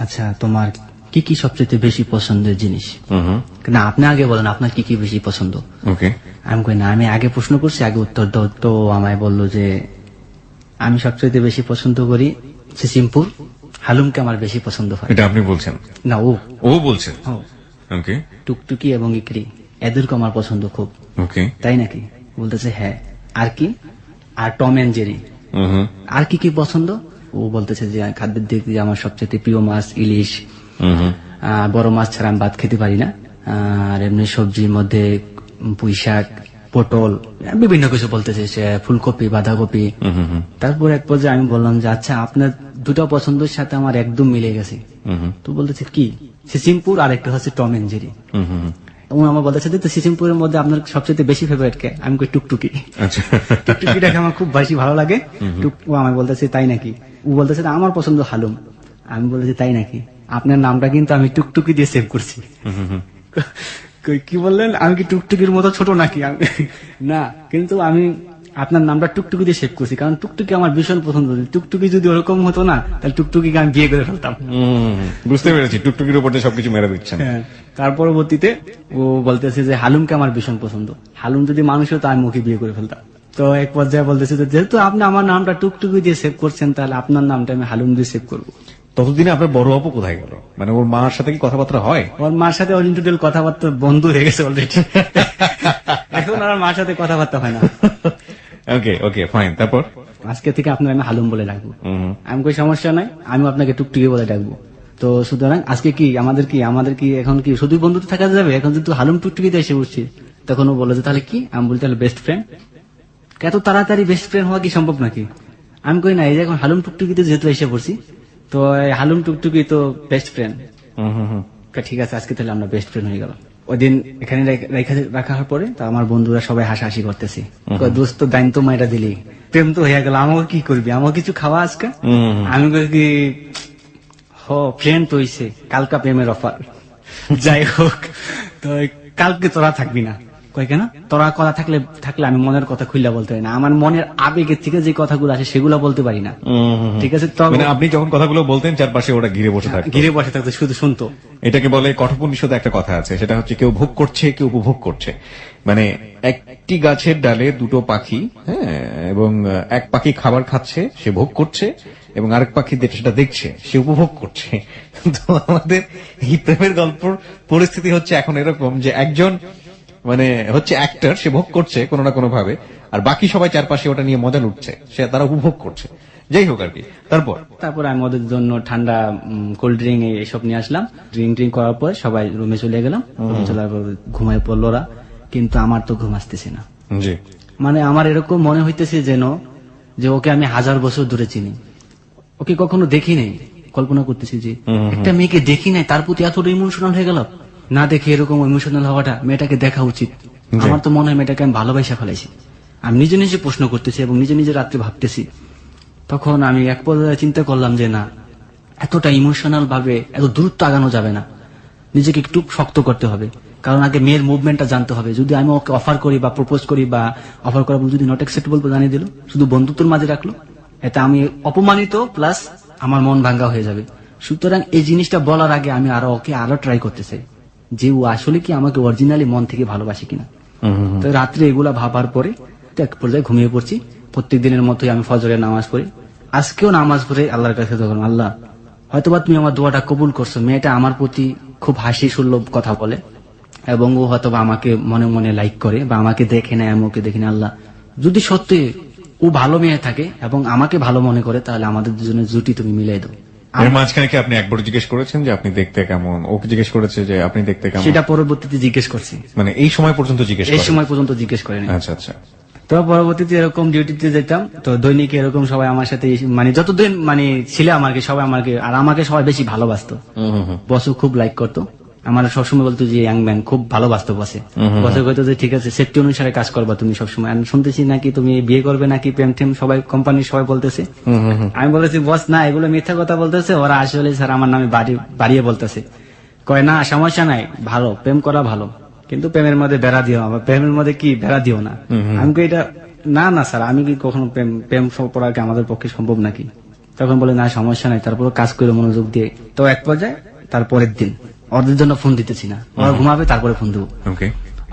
[SPEAKER 2] আচ্ছা তোমার কি কি সবচেয়ে বেশি পছন্দের জিনিস? না আপনি আগে বলেন আপনার কি কি বেশি পছন্দ।
[SPEAKER 1] ওকে,
[SPEAKER 2] আমি কই না আমি আগে প্রশ্ন করছি, আগে উত্তর দাও। তো আমায় বললো যে আমি সবচেয়ে বেশি পছন্দ করি সিম্পুল, হালুমকে আমার বেশি পছন্দ হয়।
[SPEAKER 1] এটা আপনি বলছেন?
[SPEAKER 2] না,
[SPEAKER 1] ও বলছেন।
[SPEAKER 2] ও।
[SPEAKER 1] ওকে
[SPEAKER 2] টুকটুকি এবং ইকরি এদেরকে আমার পছন্দ খুব।
[SPEAKER 1] ওকে।
[SPEAKER 2] তাই নাকি? বলতেছে হ্যাঁ। আর কি? আর টম এন্ড জেরি। আর কি কি পছন্দ? ও বলতেছে যে খাদ্যের দিক দিয়ে আমার সবচেয়ে প্রিয় মাছ ইলিশ। বড় মাছ ছাড়া আমি ভাত খেতে পারি না। আর এমনি সবজির মধ্যে পুঁই শাক, পটল, বিভিন্ন কিছু বলতেছে, সে ফুলকপি, বাঁধাকপি। তারপর এক পর্যায়ে আমি বললাম যে আচ্ছা, আপনার দুটো পছন্দের সাথে আমার একদম মিলে গেছে। তো বলতেছে কি? সিসিমপুর আর একটা হচ্ছে টম এন্ড জেরি। এবং আমার বলতেছে যে সিসিমপুরের মধ্যে আপনার সবচেয়ে বেশি ফেভারিট কে? আমি কই টুকটুকি।
[SPEAKER 1] আচ্ছা।
[SPEAKER 2] টুকটুকিটাকে আমার খুব বেশি ভালো লাগে। ও আমি বলতেছে তাই নাকি? ও বলতেছে আমার পছন্দ হালুম। আমি বলতেছি তাই নাকি? আপনার নামটা কিন্তু আমি টুকটুকি দিয়ে সেভ করছি। কি বললেন? আমি কি টুকটুকির মতো ছোট নাকি? না, কিন্তু আমি আপনার নামটা টুকটুকি দিয়ে সেভ করছি, কারণ টুকটুকি আমার ভীষণ পছন্দ। টুকটুকি যদি ওরকম হতো না, তাহলে টুকটুকিকে আমি বিয়ে করে ফেলতাম।
[SPEAKER 1] বুঝতে পেরেছি, টুকটুকির উপর দিয়ে সবকিছু মেরে দিচ্ছেন।
[SPEAKER 2] হ্যাঁ। তার পরবর্তীতে ও বলতেছে যে হালুমকে আমার ভীষণ পছন্দ, হালুম যদি মানুষ হতো আমি ওকে বিয়ে করে ফেলতাম। তো এক পর্যায়ে বলতেছে যেহেতু আপনি আমার নামটা টুকটুকি দিয়ে সেভ করছেন, তাহলে আপনার নামটা আমি হালুম দিয়ে সেভ করবো।
[SPEAKER 1] ততদিনে আপনার বড় আপু কোথায় গেল? মানে ওর মার সাথে কি কথাবার্তা হয়?
[SPEAKER 2] ওর মার সাথে ওর ইন্টুটেল কথাবার্তা বন্ধ হয়ে গেছে অলরেডি। এখন আর মার সাথে কথাবার্তা হয় না।
[SPEAKER 1] ওকে ওকে ফাইন। তারপর
[SPEAKER 2] আজকে থেকে আপনার আমি হালুম বলে ডাকবো। আমি কই সমস্যা নাই, আমি আপনাকে টুকটুকি বলে ডাকবো। তো সুতরাং আজকে কি আমাদের কি এখন কি শুধু বন্ধুত্ব থাকা যাবে? এখন যেহেতু হালুম টুকটুকিতে এসে উঠছি, তখন ও বলে যে তাহলে কি? আমি বলি তাহলে বেস্ট ফ্রেন্ড। এত তাড়াতাড়ি বেস্ট ফ্রেন্ড হওয়া কি সম্ভব নাকি? আমি কই না, এই যে এখন হালুম টুকটুকিতে যেহেতু এসে পড়ছি, তো এই হালুম টুকটুকি তো বেস্ট ফ্রেন্ড। ঠিক আছে, আজকে তাহলে আমরা বেস্ট ফ্রেন্ড হয়ে গেল। ওই দিন এখানে রাখার পরে তো আমার বন্ধুরা সবাই হাসাহাসি করতেছে, দোস্ত দাইন তো মাইরা দিলি, প্রেম তো হয়ে গেল, আমাকে কি করবি? আমাকে কিছু খাওয়া আজকে? আমি কই কি ফ্রেন্ড তো হইছে, কালকা প্রেমের অফার। যাই হোক, তো কালকে তোরা থাকবি না। কই কেন? তোরা কথা থাকলে আমি মনের কথা খুললা বলতে পারি না, আমার মনের আবেগের থেকে যে কথাগুলো আসে সেগুলো বলতে পারি না। ঠিক আছে,
[SPEAKER 1] মানে আপনি যখন কথাগুলো বলতেন চারপাশে ওরা ঘিরে বসে থাকতো,
[SPEAKER 2] শুধু শুনতো।
[SPEAKER 1] এটাকে বলে কঠোপনিষদে একটা কথা আছে, সেটা হচ্ছে কেউ ভোগ করছে, কেউ উপভোগ করছে। মানে একটি গাছের ডালে দুটো পাখি, হ্যাঁ, এবং এক পাখি খাবার খাচ্ছে, সে ভোগ করছে, এবং আরেক পাখি সেটা দেখছে, সে উপভোগ করছে। তো আমাদের এই প্রেমের গল্পর পরিস্থিতি হচ্ছে এখন এরকম যে একজন মানে হচ্ছে অ্যাক্টর, সে ভোগ করছে কোনো না কোনো ভাবে, আর বাকি সবাই চারপাশে ওটা নিয়ে মজা লুটছে, সে তারা উপভোগ করছে। যাই হোক আর কি। তারপর
[SPEAKER 2] আমি ওদের জন্য ঠান্ডা কোল্ড ড্রিঙ্ক এইসব নিয়ে আসলাম। ড্রিঙ্ক করার পর সবাই রুমে চলে গেলাম। রুমে চলার পর ঘুমায় পড়লো ওরা, কিন্তু আমার তো ঘুম আসতেছে না।
[SPEAKER 1] জি।
[SPEAKER 2] মানে আমার এরকম মনে হইতেছে যেন যে ওকে আমি 1000 বছর ধরে চিনি, ওকে কখনো দেখি নাই। কল্পনা করতেছি যে একটা মেয়েকে দেখি নাই, তার প্রতি এতটা ইমোশনাল হয়ে গেল। না দেখে এরকম ইমোশনাল হওয়াটা, মেয়েটাকে দেখা উচিত। আমার তো মনে হয় মেয়েটাকে আমি ভালোবাসা ফেলাইছি। আমি নিজে নিজে প্রশ্ন করতেছি এবং নিজে নিজে রাত্রে ভাবতেছি। তখন আমি এক পর্যায়ে চিন্তা করলাম যে না, এতটা ইমোশনাল ভাবে এত দ্রুত আগানো যাবে না, নিজেকে একটু শক্ত করতে হবে। কারণ আগে মেয়ের মুভমেন্টটা জানতে হবে। যদি আমি ওকে অফার করি বা প্রপোজ করি বা অফার করা যদি নট অ্যাকসেপ্টেবল জানিয়ে দিল, শুধু বন্ধুত্বের মাঝে রাখলো, এটা আমি অপমানিত প্লাস আমার মন ভাঙ্গা হয়ে যাবে। সুতরাং এই জিনিসটা বলার আগে আমি ওকে আরো ট্রাই করতে চাই যে ও আসলে কি আমাকে অরিজিনালি মন থেকে ভালোবাসে কিনা। তো রাত্রে এগুলা ভাবার পরে এক পর্যায়ে ঘুমিয়ে পড়ছি। প্রত্যেক দিনের মতোই আমি ফজরের নামাজ পড়ি। আজকেও নামাজ পড়ে আল্লাহর কাছে তখন, আল্লাহ হয়তোবা তুমি আমার দোয়াটা কবুল করছো, মেয়েটা আমার প্রতি খুব হাসি সুলভ কথা বলে এবং ও হয়তোবা আমাকে মনে মনে লাইক করে বা আমাকে দেখে না, আমি ওকে দেখি না। আল্লাহ যদি সত্যি ও ভালো মেয়ে থাকে এবং আমাকে ভালো মনে করে, তাহলে আমাদের দুজনের জুটি তুমি মিলাই দাও।
[SPEAKER 1] এর মাঝখানে কি আপনি একবার জিজ্ঞেস করেছেন যে আপনি দেখতে কেমন? ওকে জিজ্ঞেস করেছে যে আপনি দেখতে কেমন?
[SPEAKER 2] সেটা পরবর্তীতে জিজ্ঞেস করছি।
[SPEAKER 1] মানে এই সময় পর্যন্ত
[SPEAKER 2] জিজ্ঞেস করেনি।
[SPEAKER 1] আচ্ছা আচ্ছা।
[SPEAKER 2] তো পরবর্তীতে এরকম ডিউটিতে যেতাম, তো দৈনিক এরকম সবাই আমার সাথে মানে যতদিন মানে ছিল আমাকে সবাই আমাকে সবাই বেশি ভালোবাসতো। বসও খুব লাইক করতো, আমার সবসময় বলতো যে ইয়াং ম্যান, খুব ভালোবাসতো বসে। বসে কইতো যে ঠিক আছে, সেফটি অনুসারে কাজ করবা তুমি সবসময়। আমি শুনতেছি নাকি তুমি বিয়ে করবে নাকি প্রেম টেম, সবাই কোম্পানির সবাই বলতেছে। আমি বলেছি বস না, এগুলো মিথ্যা কথা বলতেছে ওরা, আসলে স্যার আমার নামে বাড়িয়ে বলতেছে। কয় না সমস্যা নাই, ভালো প্রেম করা ভালো, কিন্তু প্রেমের মধ্যে বেড়া দিও, আবার প্রেমের মধ্যে কি বেড়া দিও না। আমি কই এটা না স্যার, আমি কি কখনো প্রেম করা কি আমাদের পক্ষে সম্ভব নাকি? তখন বলে না সমস্যা নাই, তারপরে কাজ করে মনোযোগ দিয়ে। তো এক পর্যায়ে তারপরের দিন ওদের জন্য ফোন দিতেছি না, ওরা ঘুমাবে তারপরে ফোন দেবো।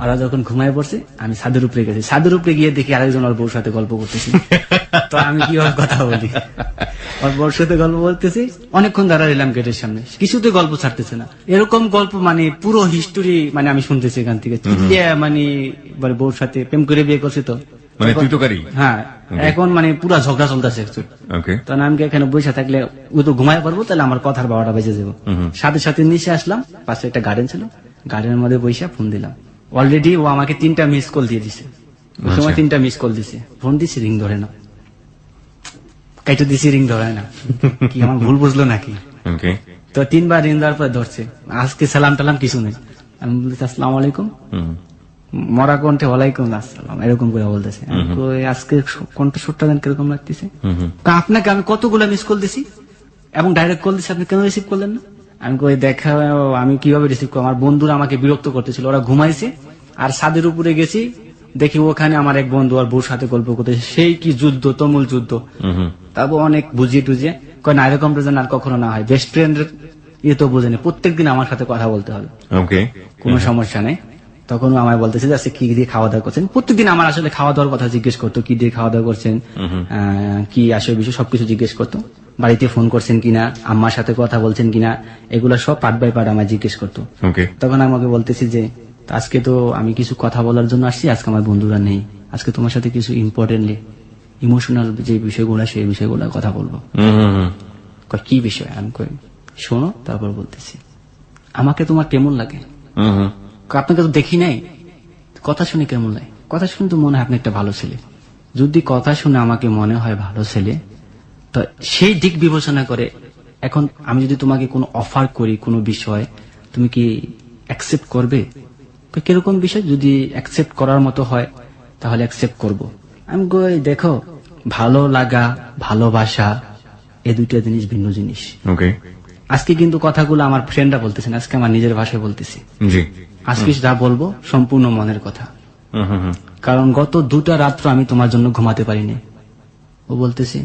[SPEAKER 2] ওরা যখন ঘুমায় পড়ছে আমি ছাদের উপরে গেছি, ছাদের উপরে গিয়ে দেখি আরেকজন ওর বউর সাথে গল্প করতেছি। তো আমি কিভাবে কথা বলি, ওর বউর সাথে গল্প বলতেছি, অনেকক্ষণ দাঁড়া রইলাম গেটের সামনে, কিছুতে গল্প ছাড়তেছে না। এরকম গল্প মানে পুরো হিস্টোরি মানে আমি শুনতেছি এখান থেকে, মানে বউর সাথে প্রেম করে বিয়ে করছে তো
[SPEAKER 1] মানে তুই তো গাড়ি।
[SPEAKER 2] হ্যাঁ, এখন মানে পুরা ঝগড়া চলতেছে।
[SPEAKER 1] ওকে,
[SPEAKER 2] তখন আমি এখানে বসে থাকলে ও তো ঘুমায় পারবো, তাহলে আমার কথার 12টা বেজে যাবো। সাথে সাথে নিচে আসলাম, পাশে একটা গার্ডেন ছিল, গার্ডেনের মধ্যে বসে ফোন দিলাম। অলরেডি ও আমাকে 3টা মিস কল দিয়ে দিছে, ওই সময় 3টা মিস কল দিছে। ফোন দিছি, রিং ধরে না, কাইটো দিছি, রিং ধরে না। কি আমার ভুল বুঝলো নাকি?
[SPEAKER 1] ওকে,
[SPEAKER 2] তো 3বার রিং দেওয়ার পর ধরছে। আজকে সালাম টালাম কিছু নেই, আমি বলছি আসসালামু আলাইকুম, মরা কণ্ঠে ওয়ালাইকুম আসসালাম এরকম করে বলতেছে। আজকে কণ্ঠস্বরটা দেন কিরকম লাগতেছে, আপনাকে আমি কতগুলো মিস কল দিছি এবং ডাইরেক্ট কল দিছি, আপনি কেন রিসিভ করলেন না? আমি কই দেখা, আমি কিভাবে রিসিভ করবো, আমার বন্ধুরা আমাকে বিরক্ত করতেছিল, ওরা ঘুমাইছে। আর ছাদের উপরে গেছি, দেখি ওখানে আমার এক বন্ধু আর বউর সাথে গল্প করতেছে, সেই কি যুদ্ধ, তুমুল যুদ্ধ। তারপর অনেক বুঝিয়ে টুজিয়ে কয় না, এরকম যেন আর কখনো না হয়, বেস্ট ফ্রেন্ডের ইয়ে তো বোঝেনি, প্রত্যেকদিন আমার সাথে কথা বলতে হবে,
[SPEAKER 1] ওকে,
[SPEAKER 2] কোনো সমস্যা নেই। তখন ও আমায় বলতেছে যে আজকে কি দিয়ে খাওয়া দাওয়া করছেন। প্রত্যেকদিন আমার আসলে খাওয়া দাওয়ার কথা জিজ্ঞেস করতো, কি দিয়ে খাওয়া দাওয়া করছেন, কি আসলে বিষয় সবকিছু জিজ্ঞেস করতো, বাড়িতে ফোন করছেন কিনা, আম্মার সাথে কথা বলছেন কিনা, এগুলো সব পার্ট বাই পার্ট আমায় জিজ্ঞেস করতো। তখন আমাকে বলতেছি যে আজকে তো আমি কিছু কথা বলার জন্য আসছি, আজকে আমার বন্ধুরা নেই, আজকে তোমার সাথে কিছু ইম্পর্টেন্টলি ইমোশনাল যে বিষয়গুলো সেই বিষয়গুলো কথা বলবো। কি বিষয়? আমি কই শোনো, তারপর বলতেছি আমাকে তোমার কেমন লাগে, আপনাকে তো দেখি নাই, কথা শুনে কেমন লাগে? কথা শুনে তো মনে হয় আপনি একটা ভালো ছেলে। যদি কথা শুনে আমাকে মনে হয় ভালো ছেলে, তো সেই দিক বিবেচনা করে এখন আমি যদি তোমাকে কোনো অফার করি কোনো বিষয়, তুমি কি অ্যাকসেপ্ট করবে? কিরকম বিষয়? যদি অ্যাকসেপ্ট করার মতো হয় তাহলে অ্যাকসেপ্ট করব। আমি কই দেখো, ভালো লাগা ভালোবাসা এই দুইটা জিনিস ভিন্ন জিনিস। আজকে কিন্তু কথাগুলো আমার ফ্রেন্ডরা বলতেছেন, আজকে আমার নিজের ভাষায় বলতেছি। আজকে যা বলবো সম্পূর্ণ মনের কথা, কারণ গত 2টা রাত্র আমি তোমার জন্য ঘুমাতে পারিনি। ও বলতেছে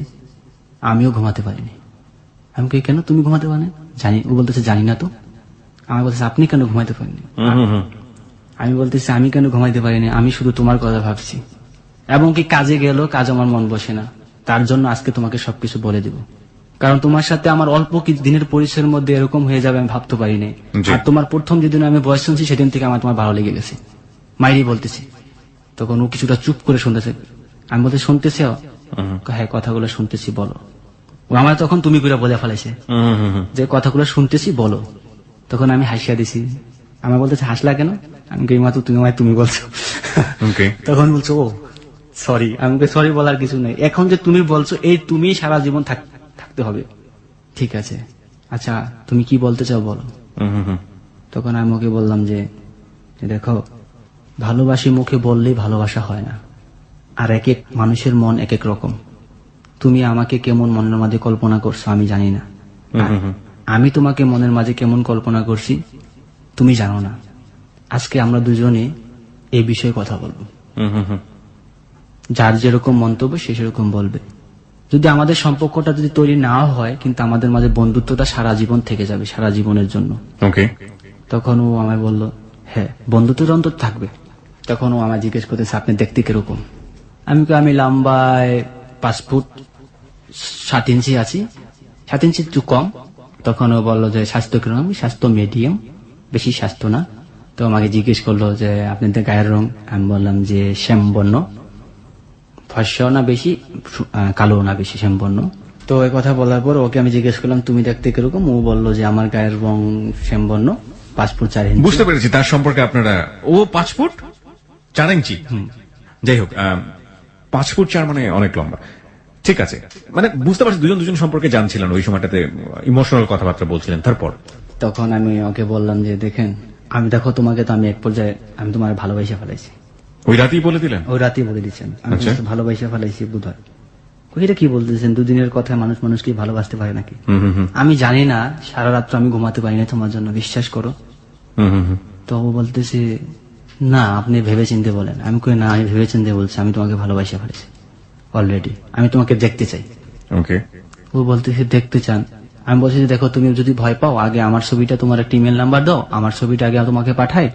[SPEAKER 2] আমিও ঘুমাতে পারিনি। আমি কই কেন, তুমি ঘুমাতে পারো? জানি। ও বলতেছে জানি না তো। আমি বলতেছি আপনি কেন ঘুমাতে পারেননি? আমি বলতেছি আমি কেন ঘুমাইতে পারিনি, আমি শুধু তোমার কথা ভাবছি, এবং কি কাজে গেল, কাজ আমার মন বসে না, তার জন্য আজকে তোমাকে সবকিছু বলে দিব। কারণ তোমার সাথে আমার অল্প কিছু দিনের পরিচয়ের মধ্যে এরকম হয়ে যাবে আমি ভাবতে পারিনি। আর তোমার প্রথম যেদিন আমি ভয়েস শুনছি সেদিন থেকে আমার তোমার ভালো লেগে গেছে। মাইরি বলতেছি। তখন ও কিছুটা চুপ করে শুনতেছে। আমি বলতে শুনতেছি? হ্যাঁ কথাগুলো শুনতেছি, বলো। ও আমার তখন তুমি করে বলে ফেলাইছে যে কথাগুলো শুনতেছি বলো। তখন আমি হাসিয়া দিছি। আমার বলতেছে হাসলা কেন? আমি কই মা তুমি আমায় তুমি বলছো। তখন বলছো ও সরি। আমি সরি বলার কিছু নেই, এখন যে তুমি বলছো এই তুমি সারা জীবন থাকতে হবে। ঠিক আছে, আচ্ছা তুমি কি বলতে চাও বলো। তখন আমি ওকে বললাম যে দেখো, ভালোবাসি মুখে বললেই ভালোবাসা হয় না, আর এক এক মানুষের মন এক এক রকম। তুমি আমাকে কেমন মনের মাঝে কল্পনা করছো আমি জানি না, আমি তোমাকে মনের মাঝে কেমন কল্পনা করছি তুমি জানো না। আজকে আমরা দুজনে এই বিষয়ে কথা বলবো, যার যেরকম মন্তব্য সে সেরকম বলবে। যদি আমাদের সম্পর্কটা যদি তৈরি না হয়, কিন্তু আমাদের মাঝে বন্ধুত্বটা সারা জীবন থেকে যাবে, সারা জীবনের জন্য। তখন ও আমায় বলল হ্যাঁ বন্ধুত্বের অন্তর থাকবে। তখন ও আমায় জিজ্ঞেস করতেছে আপনি দেখতে কিরকম। আমি লম্বায় 5 ফুট 7 ইঞ্চি আছি, 7 ইঞ্চি একটু কম। তখন ও বললো যে স্বাস্থ্য কিরকম? আমি স্বাস্থ্য মিডিয়াম, বেশি স্বাস্থ্য না। তো আমাকে জিজ্ঞেস করলো যে আপনাদের গায়ের রং? আমি বললাম যে শ্যামবর্ণ, ফর্সাও না বেশি কালো না বেশি, শ্যামবর্ণ। তো এই কথা বলার পর ওকে আমি জিজ্ঞেস করলাম তুমি দেখতে কিরকম? ও বললো যে আমার গায়ের রং শ্যামবর্ণ, 5 ফুট 4 ইঞ্চি।
[SPEAKER 1] বুঝতে পেরেছি তার সম্পর্কে আপনারা। ও 5 ফুট 4 ইঞ্চি, যাই হোক 5 ফুট 4 মানে অনেক লম্বা। ঠিক আছে, মানে বুঝতে পারছি দুজন সম্পর্কে জানছিলেন, ওই সময়টাতে ইমোশনাল কথাবার্তা বলছিলেন। তারপর
[SPEAKER 2] তখন আমি ওকে বললাম যে দেখেন, আমি দেখো তোমাকে তো আমি এক পর্যায়ে আমি তোমার ভালোবাসা ফেলাইছি।
[SPEAKER 1] ওই রাতেই বলে দিলেন? ওই
[SPEAKER 2] রাতেই বলে দিচ্ছেন আমি ভালোবাসা ফেলাইছি বোধ হয়। এটা কি বলতেছেন, দুদিনের কথায় মানুষ কি ভালোবাসতে পারে নাকি? আমি জানি না, সারা রাত্র আমি ঘুমাতে পারি না তোমার জন্য, বিশ্বাস করো। তো ও বলতেছে না আপনি ভেবে চিন্তে বলেন। আমি কই না আমি ভেবে চিন্তে বলছি, আমি তোমাকে ভালোবাসা ফেলেছি অলরেডি, আমি তোমাকে দেখতে চাই। ও বলতেছে দেখতে চান? আমি বলছি দেখো তুমি যদি ভয় পাও, আগে আমার ছবিটা তোমার একটা ইমেল নাম্বার দাও, আমার ছবিটা আগে তোমাকে পাঠাই,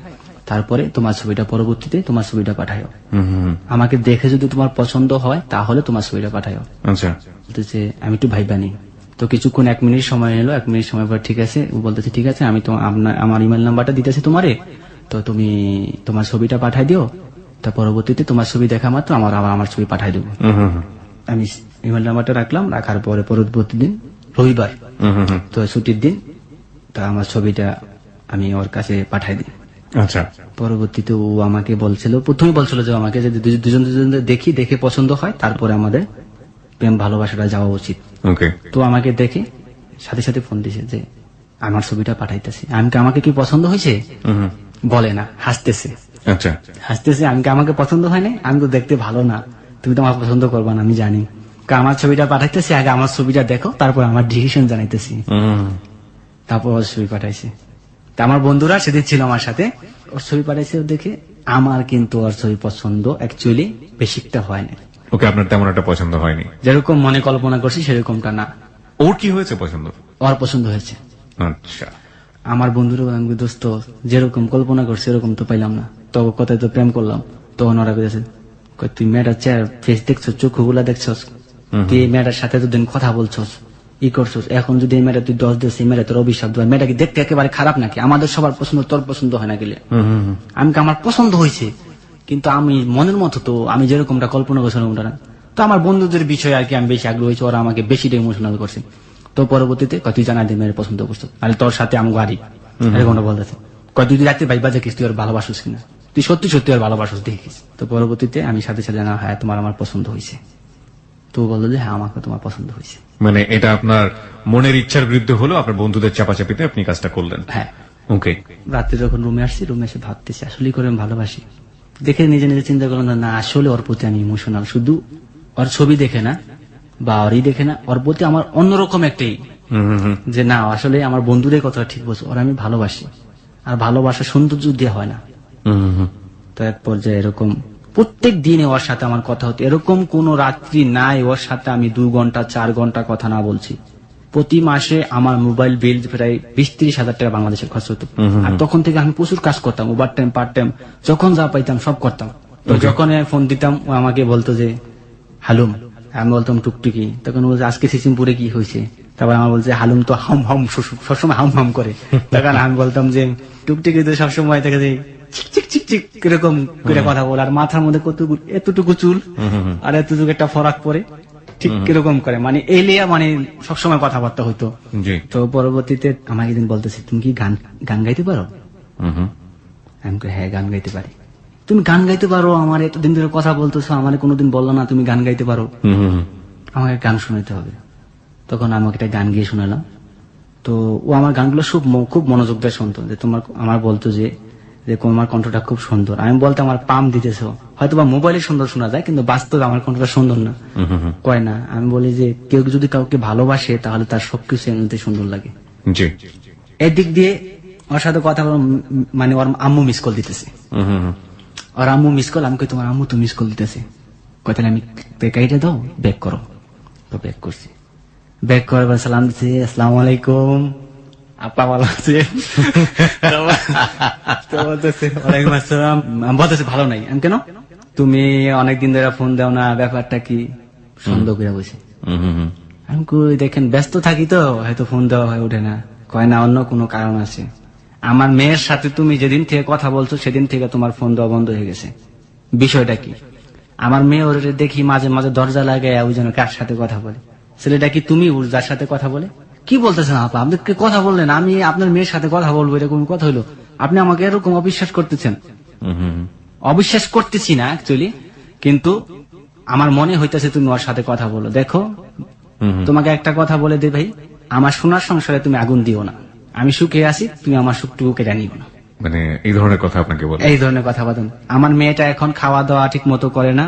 [SPEAKER 2] তারপরে তোমার ছবিটা পরবর্তীতে তোমার ছবিটা পাঠাও।
[SPEAKER 1] হুম হুম হুম।
[SPEAKER 2] আমাকে দেখে যদি তোমার পছন্দ হয় তাহলে তোমার ছবিটা পাঠাও।
[SPEAKER 1] আচ্ছা
[SPEAKER 2] বলতেছে আমি একটু ভাইবা নেই। তো কিছুক্ষণ 1 মিনিট সময় নিল, 1 মিনিট সময় পর ঠিক আছে, ও বলতেছে ঠিক আছে আমি তো আমার ইমেল নাম্বারটা দিতেছি তোমারে, তো তুমি তোমার ছবিটা পাঠাই দিও, তা পরবর্তীতে তোমার ছবি দেখা মাত্র আমার ছবি পাঠাই দেবো।
[SPEAKER 1] হুম হুম হুম।
[SPEAKER 2] আমি ইমেল নাম্বারটা রাখলাম, রাখার পরে পরবর্তী দিন রবিবার,
[SPEAKER 1] হুম হুম হুম।
[SPEAKER 2] তো ছুটির দিন, তা আমার ছবিটা আমি ওর কাছে পাঠাই দিই।
[SPEAKER 1] আচ্ছা
[SPEAKER 2] পরবর্তীতে ও আমাকে প্রথমে বলছিল যে আমাকে যে দুজন দেখে পছন্দ হয় তারপরে আমাদের প্রেম ভালোবাসাটা যাওয়া উচিত।
[SPEAKER 1] ওকে
[SPEAKER 2] তো আমাকে দেখে সাথে সাথে ফোন দিছে যে আমার ছবিটা পাঠাইতেছি। আমাকে কি পছন্দ হয়েছে
[SPEAKER 1] হুম হুম।
[SPEAKER 2] বলে না, হাসতেছে।
[SPEAKER 1] আচ্ছা
[SPEAKER 2] আমাকে পছন্দ হয় না, আমি তো দেখতে ভালো না, তুমি তো আমার পছন্দ করবা না, আমি জানি। আমার ছবিটা পাঠাইতেছি, আগে আমার ছবিটা দেখো, তারপর আমার ডিসিশন জানাইতেছি।
[SPEAKER 1] হুম
[SPEAKER 2] তারপর ওর ছবি পাঠাইছে। তা আমার বন্ধুরা সেদিন ছিল আমার সাথে, ওর ছবি পাঠাইছে, ও দেখে আমার কিন্তু ওর ছবি পছন্দ অ্যাকচুয়ালি বেশিটা হয় না,
[SPEAKER 1] ওকে আপনার তেমন একটা পছন্দ হয়নি?
[SPEAKER 2] যেরকম মনে কল্পনা করছি সেরকমটা না।
[SPEAKER 1] ওর কি হয়েছে পছন্দ?
[SPEAKER 2] ওর পছন্দ হয়েছে।
[SPEAKER 1] আচ্ছা
[SPEAKER 2] আমার বন্ধুরা আমি দোস্ত যেরকম কল্পনা করছি এরকম তো পাইলাম না, তো কথায় তো প্রেম করলাম। তখন ওরা বলেছে তুই মেয়েটার চেয়ার ফেস দেখছো, চোখগুলা দেখছস, তুই এই মেয়েটার সাথে তো দিন কথা বলছস, ই করছস, এখন যদি এই মেয়েটা তুই 10 দিস, এই মেয়েটা তোর অভিশাপ দেওয়া, মেয়েটা কি দেখতে একেবারে খারাপ নাকি? আমাদের সবার পছন্দ, তোর পছন্দ হয় না গেলে? আমার পছন্দ হয়েছে, কিন্তু আমি মনের মতো তো আমি যেরকমটা কল্পনা করছি ওরকমটা না। তো আমার বন্ধুদের বিষয়ে আর কি আমি বেশি আগ্রহ হয়েছি, ওরা আমাকে বেশিটা ইমোশনাল করছে। তো পরবর্তীতে তুই জানা দিয়ে মেয়ের পছন্দ করছো, তাহলে তোর সাথে আমি গাড়ি এরকমটা বলতেছে। তুই রাত্রে ভাইবা দেখিস তুই ওর ভালোবাসিস কিনা, তুই সত্যি সত্যি ওর ভালোবাসিস দেখিস। তো পরবর্তীতে আমি সাথে সাথে জানা, হ্যাঁ তোমার আমার পছন্দ হয়েছে। তো বললো যে হ্যাঁ আমাকে তোমার পছন্দ হয়েছে।
[SPEAKER 1] মানে এটা আপনার মনের ইচ্ছার বিরুদ্ধে হলো, আপনার বন্ধুদের চাপাচাপিতে আপনি কাজটা করলেন?
[SPEAKER 2] হ্যাঁ।
[SPEAKER 1] ওকে।
[SPEAKER 2] রাত্রে যখন রুমে আসছি, রুমে এসে ভাবতেছি আসলে করে আমি ভালোবাসি। দেখে নিজে নিজে চিন্তা করলাম না আসলে ওর প্রতি আমি ইমোশনাল, শুধু ওর ছবি দেখে না বা ওরই দেখে না, ওর প্রতি আমার অন্যরকম একটাই যে না আসলে আমার বন্ধুদের কথা ঠিক বলছো, ওর আমি ভালোবাসি। আর ভালোবাসা সৌন্দর্য দিয়ে হয় না। তো এক পর্যায়ে এরকম প্রত্যেক দিনে ওর সাথে আমার কথা হতো, এরকম কোন রাত্রি নাই ওর সাথে আমি 2 ঘন্টা 4 ঘন্টা কথা না বলছি। প্রতি মাসে আমার মোবাইল বিল প্রায় 20-30 হাজার টাকা বাংলাদেশের খরচ হতো। আর তখন থেকে আমি প্রচুর কাজ করতাম, ওভার টাইম পার্ট টাইম, যখন যা পাইতাম সব করতাম। তো যখন ফোন দিতাম ও আমাকে বলতো যে হালুম, আমি বলতাম টুকটুকি, তখন বলছে আজকে সিসিমপুরে কি হয়েছে, তারপর আমার বলছে হালুম তো হাম হাম সবসময় হাম হাম করে। তখন আমি বলতাম যে টুকটুকি তো সবসময় দেখা যায় চিক চিক চিক কিরকম করে কথা বলে, আর মাথার মধ্যে এতটুকু চুল আর এতটুকু একটা ফরাক পরে ঠিক কিরকম করে, মানে এলিয়া, মানে সবসময় কথাবার্তা হইতো। তো পরবর্তীতে আমাকে একদিন বলতেছে তুমি কি গান গাইতে পারো? আমি হ্যাঁ গান গাইতে পারি। তুমি গান গাইতে পারো, আমার এতদিন ধরে কথা বলতেছো, আমার কোনোদিন বললো না তুমি গান গাইতে পারো, আমাকে গান শোনাতে হবে। তখন আমি একটা গান গিয়ে শোনালাম। তো ও আমার গানগুলো খুব মনোযোগ দিয়ে শুনতো, যে আমার বলতো যে তোমার কণ্ঠটা খুব সুন্দর। আমি বলতে আমার পাম দিতেছ, হয়তো বা মোবাইলে সুন্দর শোনা যায়, কিন্তু বাস্তবে আমার কণ্ঠটা সুন্দর না। কয় না, আমি বলি যে কেউ যদি কাউকে ভালোবাসে তাহলে তার সবকিছু এমনিতে সুন্দর লাগে। এদিক দিয়ে ওর সাথে কথা বল, মানে ওর আম্মু মিস কল দিতেছে, ওর আম্মু মিস কল। আমি কই তোমার আম্মু তো মিস কল দিতেছে, তাহলে আমি কাইটা দাও, ব্যাক করো। তো ব্যাক করছি, ব্যাক করার সালাম দিচ্ছে, আসসালামু আলাইকুম আপা ভালো আছে? ওয়ালাইকুম আসসালাম। বলতেছে ভালো নাই। আমি কেন, তুমি অনেকদিন ধরে ফোন দাও না, ব্যাপারটা কি? সন্দেহ করে বসে। আমি কই দেখেন ব্যস্ত থাকি তো হয়তো ফোন দেওয়া হয়ে ওঠে না। কয় না অন্য কোনো কারণ আছে, আমার মেয়ের সাথে তুমি যেদিন থেকে কথা বলছো সেদিন থেকে তোমার ফোন দেওয়া বন্ধ হয়ে গেছে। বিষয়টা কি? আমার মেয়ে ওর দেখি মাঝে মাঝে দরজা লাগায় ওই জন্য কার সাথে কথা বলে। ছেলেটা কি তুমি যার সাথে কথা বলে? কি বলতেছেন আপা, আপনি কথা বললেন আমি আপনার মেয়ের সাথে কথা বলবো, এরকম কথা হইলো? আপনি আমাকে এরকম অবিশ্বাস করতেছেন? অবিশ্বাস করতেছি না অ্যাকচুয়ালি, কিন্তু আমার মনে হইতেছে তুমি ওর সাথে কথা বলো। দেখো তোমাকে একটা কথা বলে দে ভাই, আমার সোনার সংসারে তুমি আগুন দিও না, আমি সুখে আছি, তুমি আমার সুখটুকু কেটে নিও না।
[SPEAKER 1] মানে এই ধরনের কথা আপনাকে বলে? এই
[SPEAKER 2] ধরনের কথা বলেন। আমার মেয়েটা এখন খাওয়া দাওয়া ঠিক মতো করে না,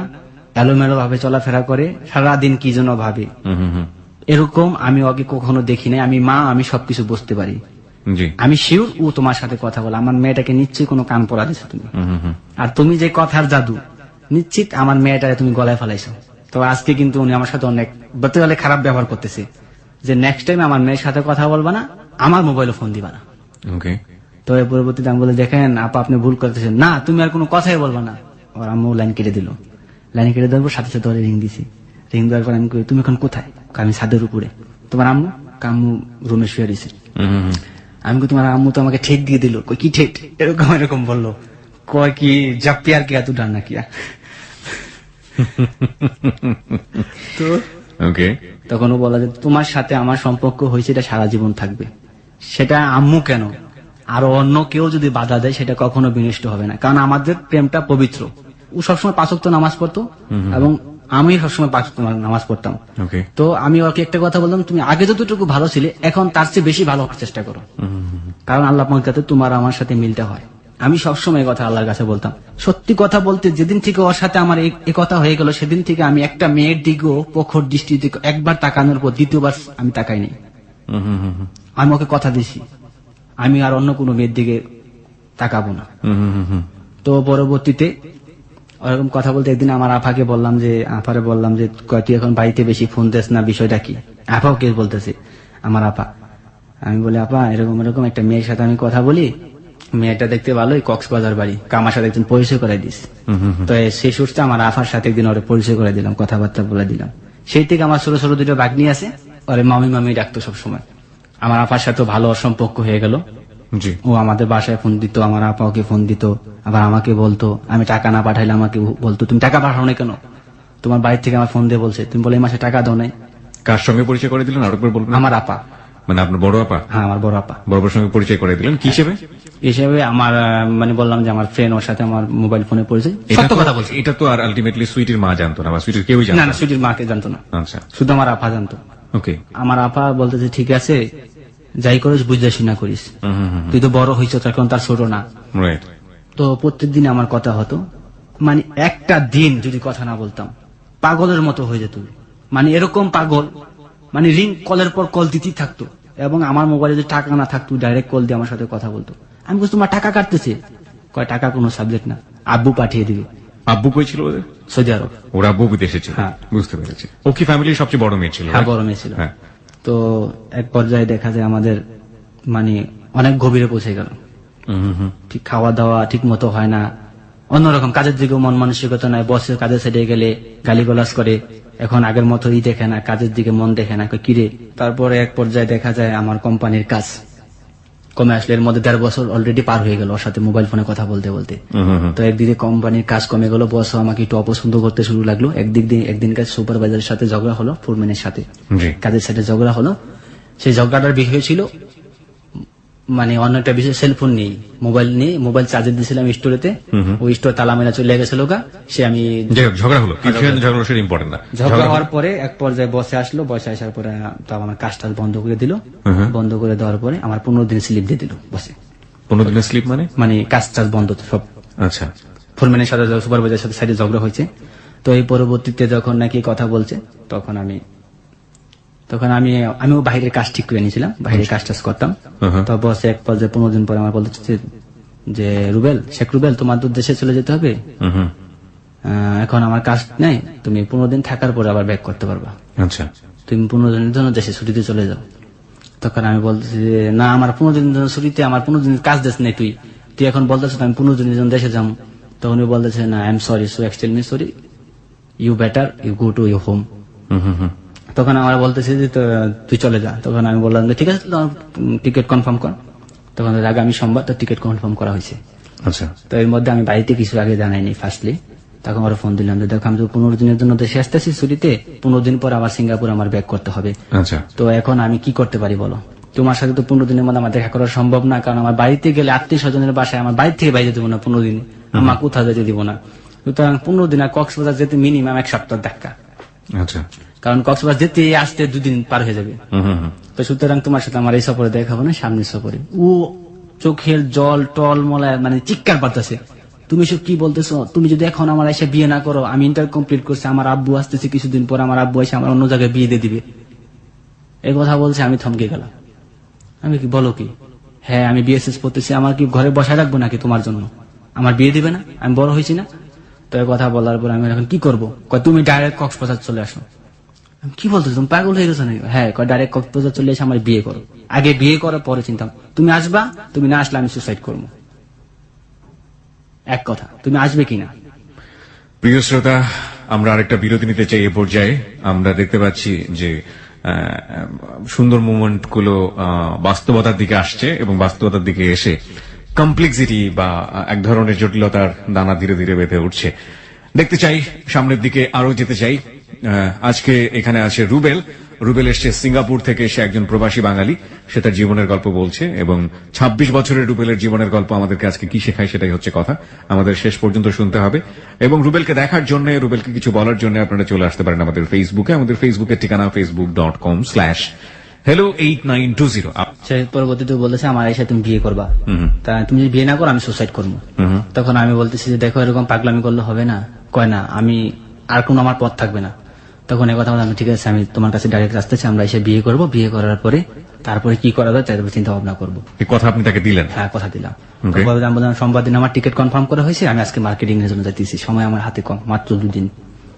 [SPEAKER 2] এলোমেলো ভাবে চলাফেরা করে, সারাদিন কি যেন ভাবে, এরকম আমি ওকে কখনো দেখি নাই। আমি মা, আমি সবকিছু বুঝতে পারি, আমি শিওর ও তোমার সাথে কথা বলে। আমার মেয়েটাকে নিশ্চয়ই কোনো কান পড়া দিছো তুমি, আর তুমি যে কথার জাদু নিশ্চিত আমার মেয়েটাকে তুমি গলায় ফেলাইছো। তো আজকে কিন্তু উনি আমার সাথে অনেক বলতে গেলে খারাপ ব্যবহার করতেছে, যে নেক্সট টাইম আমার মেয়ের সাথে কথা বলবা না, আমার মোবাইলে ফোন দিবা না। তো এর পরবর্তীতে আমি বলে, দেখেন আপা আপনি ভুল করতেছেন, না তুমি আর কোনো কথাই বলবা না। ওর আম্মু লাইন কেটে দিল। লাইন কেটে দেওয়ার পর সাথে সাথে ওরে রিং দিছি। রিং দেওয়ার পর আমি কই, তুমি এখন কোথায়? কয়, আমি ছাদের উপরে। তোমার আম্মু? আম্মু রুমে শুয়ে দিছে। আমি কই, তোমার আম্মু তো আমাকে ঠেক দিয়ে দিল। কই, কি ঠেক? এরকম বললো। কয় কি যা প্যার কিয়া তু ডানা কিয়া। তো
[SPEAKER 1] ওকে,
[SPEAKER 2] তখন ও বলা যে তোমার সাথে আমার সম্পর্ক হয়েছে, এটা সারা জীবন থাকবে। সেটা আম্মু কেন, আরো অন্য কেউ যদি বাধা দেয় সেটা কখনো বিনষ্ট হবে না, কারণ আমাদের প্রেমটা পবিত্র। ও সবসময় 5 ওয়াক্ত নামাজ পড়তো এবং আমি সবসময় 5 ওয়াক্ত নামাজ পড়তাম।
[SPEAKER 1] ওকে,
[SPEAKER 2] তো আমি ওকে একটা কথা বললাম, তুমি আগে যতটুকু ভালো ছিলে এখন তার চেয়ে বেশি ভালো হওয়ার চেষ্টা করো, কারণ আল্লাহ পাক যাতে তোমার আমার সাথে মিলটা হয়। আমি সবসময় এই কথা আল্লাহর কাছে বলতাম। সত্যি কথা বলতে যেদিন থেকে ওর সাথে আমার এই কথা হয়ে গেল, সেদিন থেকে আমি একটা মেয়ের দিকেও প্রখর দৃষ্টি দিকে একবার তাকানোর পর দ্বিতীয়বার আমি তাকাই নাই। আমি ওকে কথা দিছি আমি আর অন্য কোনো মেয়ের দিকে তাকাবো না। তো পরবর্তীতে ওরকম কথা বলতে একদিন আমার আফাকে বললাম যে, তুই এখন বাড়িতে বেশি ফোন দেস না, বিষয়টা কি? আফাও কে বলতেছে, আমার আপা। আমি বলি, আপা এরকম একটা মেয়ের সাথে আমি কথা বলি, মেয়েটা দেখতে ভালোই, কক্সবাজার বাড়ি, আমার সাথে একদিন পরিচয় করে দিস। তো সেই সূত্রে আমার আফার সাথে একদিন ওরে পরিচয় করে দিলাম, কথাবার্তা বলে দিলাম। সেই থেকে আমার ছোট ছোট 2 ভাগ্নি আছে, ওরে মামি মামি ডাকতো সবসময়। আমার আপার সাথে ভালো সম্পর্ক হয়ে গেল।
[SPEAKER 1] জি,
[SPEAKER 2] ও আমাদের বাসায় ফোন দিত, আমার আপা ওকে ফোন দিত, আবার আমাকে বলতো, আমি টাকা না পাঠাইলে আমাকে বলতো, তুমি টাকা পাঠাও না কেন? তোমার বাড়ি থেকে আমার ফোন দিয়ে বলছে, তুমি বলে এই মাসে টাকা দাও নাই।
[SPEAKER 1] কার সঙ্গে পরিচয় করে দিলেন আরেকবার বলবেন?
[SPEAKER 2] আমার আপা।
[SPEAKER 1] মানে আপনার বড় আপা?
[SPEAKER 2] হ্যাঁ, আমার বড় আপা।
[SPEAKER 1] বড় আপার সঙ্গে পরিচয় করে দিলেন কি
[SPEAKER 2] হিসেবে আমার মানে বললাম যে আমার ফ্রেন্ড, ওর সাথে আমার মোবাইল ফোনে পরিচয়। সত্য কথা বলছি।
[SPEAKER 1] এটা তো আর আলটিমেটলি সুইটির মা জানতো না, বা সুইটির কেউই জানতো
[SPEAKER 2] না, সুইটির মাকে জানতো না।
[SPEAKER 1] আচ্ছা,
[SPEAKER 2] শুধু আমার আপা জানতো।
[SPEAKER 1] ওকে,
[SPEAKER 2] আমার আপা বলতেছে, ঠিক আছে যাই করিস বুঝতে না করিস, তুই তো বড় হয়েছ, তখন তার ছোট না।
[SPEAKER 1] রাইট।
[SPEAKER 2] তো প্রত্যেক দিন আমার কথা হতো, মানে একটা দিন যদি কথা না বলতাম পাগলের মতো হয়ে যেত। মানে এরকম পাগল, মানে রিং কলের পর কল দিতেই থাকতো, এবং আমার মোবাইলে যদি টাকা না থাকতো ডাইরেক্ট কল দিয়ে আমার সাথে কথা বলতো। আমি বলছি, তোমার টাকা কাটতেছে? কয়, টাকা কোনো সাবজেক্ট না, আব্বু পাঠিয়ে দিবে।
[SPEAKER 1] আব্বু কই ছিল ওদের?
[SPEAKER 2] সৌদি আরব।
[SPEAKER 1] ওর আব্বু বিদেশে ছিল?
[SPEAKER 2] হ্যাঁ।
[SPEAKER 1] বুঝতে পেরেছি। ও কি ফ্যামিলির সবচেয়ে বড় মেয়ে ছিল?
[SPEAKER 2] হ্যাঁ, বড় মেয়ে ছিল।
[SPEAKER 1] হ্যাঁ।
[SPEAKER 2] তো এক পর্যায়ে দেখা যায় আমাদের মানে অনেক গভীরে পৌঁছে গেল। ঠিক খাওয়া দাওয়া ঠিক মতো হয় না, অন্যরকম কাজের দিকে মন মানসিকতা নাই, বসের কাজের সাইডে গেলে গালিগালাজ করে, এখন আগের মতো দেখে না, কাজের দিকে মন দেখে না, কিরে। তারপরে এক পর্যায়ে দেখা যায় আমার কোম্পানির কাজ কমে আসলে, এর মধ্যে 1.5 বছর অলরেডি পার হয়ে গেল ওর সাথে মোবাইল ফোনে কথা বলতে বলতে। তো একদিকে কোম্পানির কাজ কমে গেল, বস আমাকে একটু অপছন্দ করতে শুরু লাগলো। একদিন কাজ সুপারভাইজারের সাথে ঝগড়া হলো, ফোরম্যানের সাথে কাজের সাথে ঝগড়া হলো। সেই ঝগড়াটার বিষয় ছিল মানে অন্য একটা বিষয়, সেলফোন নেই, মোবাইল চার্জে দিয়েছিলাম স্টোরেতে, ওই স্টোর তালা মেলা চলে গেছিল গা। সে আমি
[SPEAKER 1] ঝগড়া হলো, ঝগড়া ইম্পর্টেন্ট না।
[SPEAKER 2] ঝগড়া হওয়ার পরে এক পর্যায়ে বসে আসলো, বসে আসার পরে তো আমার কাজটা বন্ধ করে দিল। বন্ধ করে দেওয়ার পরে আমার 15 দিন স্লিপ দিয়ে দিল বসে।
[SPEAKER 1] 15 দিনের স্লিপ মানে
[SPEAKER 2] কাজ টাজ বন্ধ সব।
[SPEAKER 1] আচ্ছা,
[SPEAKER 2] ফোরম্যানের সাথে সুপারভাইজারের সাথে সাইডে ঝগড়া হয়েছে। তো এই পরবর্তীতে যখন নাকি কথা বলছে, তখন আমিও বাইরের কাজ ঠিক করে নিয়েছিলাম, বাইরের কাজ টাজ করতাম। তো বসে এক পর্যায়ে 15 দিন পরে আমার বলতেছে যে, শেখ রুবেল তোমার তো দেশে চলে যেতে হবে, এখন আমার কাজ নেই, তুমি 15 দিন থাকার পরে আবার ব্যাক করতে পারবা।
[SPEAKER 1] আচ্ছা,
[SPEAKER 2] তুমি 15 দিনের জন্য দেশে ছুটিতে চলে যাও। তখন আমি বলতেছি যে, না আমার 15 দিনের জন্য ছুটিতে, আমার 15 দিনের কাজ দেশ নেই, তুই এখন বলতেছ আমি 15 দিনের জন্য দেশে যাবো। তখন উনি বলতেছে, না I am sorry, so extremely sorry, you better you go to your home. তখন আমার বলতেছে যে তুই চলে যা। তখন আমি বললাম যে ঠিক আছে, টিকিট কনফার্ম কর। তখন আগামী সোমবার তো টিকিট কনফার্ম করা হয়েছে।
[SPEAKER 1] আচ্ছা,
[SPEAKER 2] তো এর মধ্যে আমি বাড়িতে কিছু আগে জানাইনি ফার্স্টলি। তখন ওরা ফোন দিলাম যে, দেখো আমি তো 15 দিনের জন্য দেশে আসতেছি ছুটিতে, 15 দিন পর আবার সিঙ্গাপুর আমার ব্যাক করতে হবে।
[SPEAKER 1] আচ্ছা,
[SPEAKER 2] তো এখন আমি কি করতে পারি বলো? তোমার সাথে তো 15 দিনের মধ্যে আমার দেখা করা সম্ভব না, কারণ আমার বাড়িতে গেলে আত্মীয় স্বজনের বাসায় আমার বাড়ি থেকে বাইরে দেবো না 15 দিন, আমার কোথাও যেতে দিব না। সুতরাং 15 দিন আর কক্সবাজার যেতে মিনিমাম 1 সপ্তাহ দেখা।
[SPEAKER 1] আচ্ছা,
[SPEAKER 2] কারণ কক্সবাজার যেতে আসতে 2 দিন পার হয়ে যাবে। তো সুতরাং তোমার সাথে আমার এই সফরে দেখাবো না, সামনের সফরে। ও চোখের জল টল মলায় মানে চিৎকার পারতেছে, তুমি সব কি বলতেছো? তুমি যদি এখন আমার এসে বিয়ে না করো, আমি ইন্টার কমপ্লিট করছি, আমার আব্বু আসতেছে কিছুদিন পর, আমার আব্বু এসে আমার অন্য জায়গায় বিয়ে দিয়ে দিবে। এই কথা বলছে, আমি থমকে গেলাম। আমি কি বলো কি? হ্যাঁ আমি বিএসএস পড়তেছি, আমার কি ঘরে বসায় রাখবো নাকি তোমার জন্য? আমার বিয়ে দিবে না? আমি বড় হয়েছি না? তো এই কথা বলার পর আমি এখন কি করবো? তুমি ডাইরেক্ট কক্সবাজার চলে আসো। আমি কি বলতো তুমি পাগল হয়ে গেছো নাকি? হ্যাঁ, ডাইরেক্ট কক্সবাজার চলে এসে আমার বিয়ে করো। আগে বিয়ে করার পরে চিন্তা, তুমি আসবা, তুমি না আসলে আমি সুসাইড করবো। এক কথা, তুমি আসবে কিনা?
[SPEAKER 1] প্রিয় শ্রোতা, আমরা আরেকটা বিরতি নিতে চাই। এ পর্যায়ে আমরা দেখতে পাচ্ছি যে সুন্দর মুভমেন্ট গুলো বাস্তবতার দিকে আসছে এবং বাস্তবতার দিকে এসে কমপ্লেক্সিটি বা এক ধরনের জটিলতার দানা ধীরে ধীরে বেঁধে উঠছে। দেখতে চাই সামনের দিকে, আরো যেতে চাই। আজকে এখানে আছে রুবেল। রুবেল এসছে সিঙ্গাপুর থেকে, সে একজন প্রবাসী বাঙালি, সে তার জীবনের গল্প বলছে এবং 26 বছরের রুবেলের জীবনের গল্প আমাদেরকে আজকে কি শেখায় সেটাই হচ্ছে কথা, আমাদের শেষ পর্যন্ত শুনতে হবে। এবং রুবেলকে দেখার জন্য, রুবেলকে কিছু বলার জন্য আপনারা চলে আসতে পারেন আমাদের ফেসবুকে। আমাদের ফেসবুকের ঠিকানা facebook.com/hello8920।
[SPEAKER 2] সে পরবর্তীতে বলেছে আমার এসে তুমি বিয়ে করবা, তা তুমি যদি বিয়ে না করো আমি সুসাইড করবো। তখন আমি বলতেছি যে দেখো এরকম পাগলামি করলে হবে না। কয় না, আমি আর কোনো আমার পথ থাকবে না। তখন এই কথা বলে আমি ঠিক আছে, আমি তোমার কাছে ডাইরেক্ট আসতেছি, আমরা এসে বিয়ে করবো, বিয়ে করার পরে তারপরে কি করা যায় তারপরে চিন্তা ভাবনা করবো।
[SPEAKER 1] এই কথা আপনি তাকে দিলেন?
[SPEAKER 2] হ্যাঁ, কথা দিলাম। আমি বললাম সোমবার দিন আমার টিকিট কনফার্ম করা হয়েছে, আমি আজকে মার্কেটিং এর জন্য যাইতেছি, সময় আমার হাতে কম, মাত্র 2 দিন।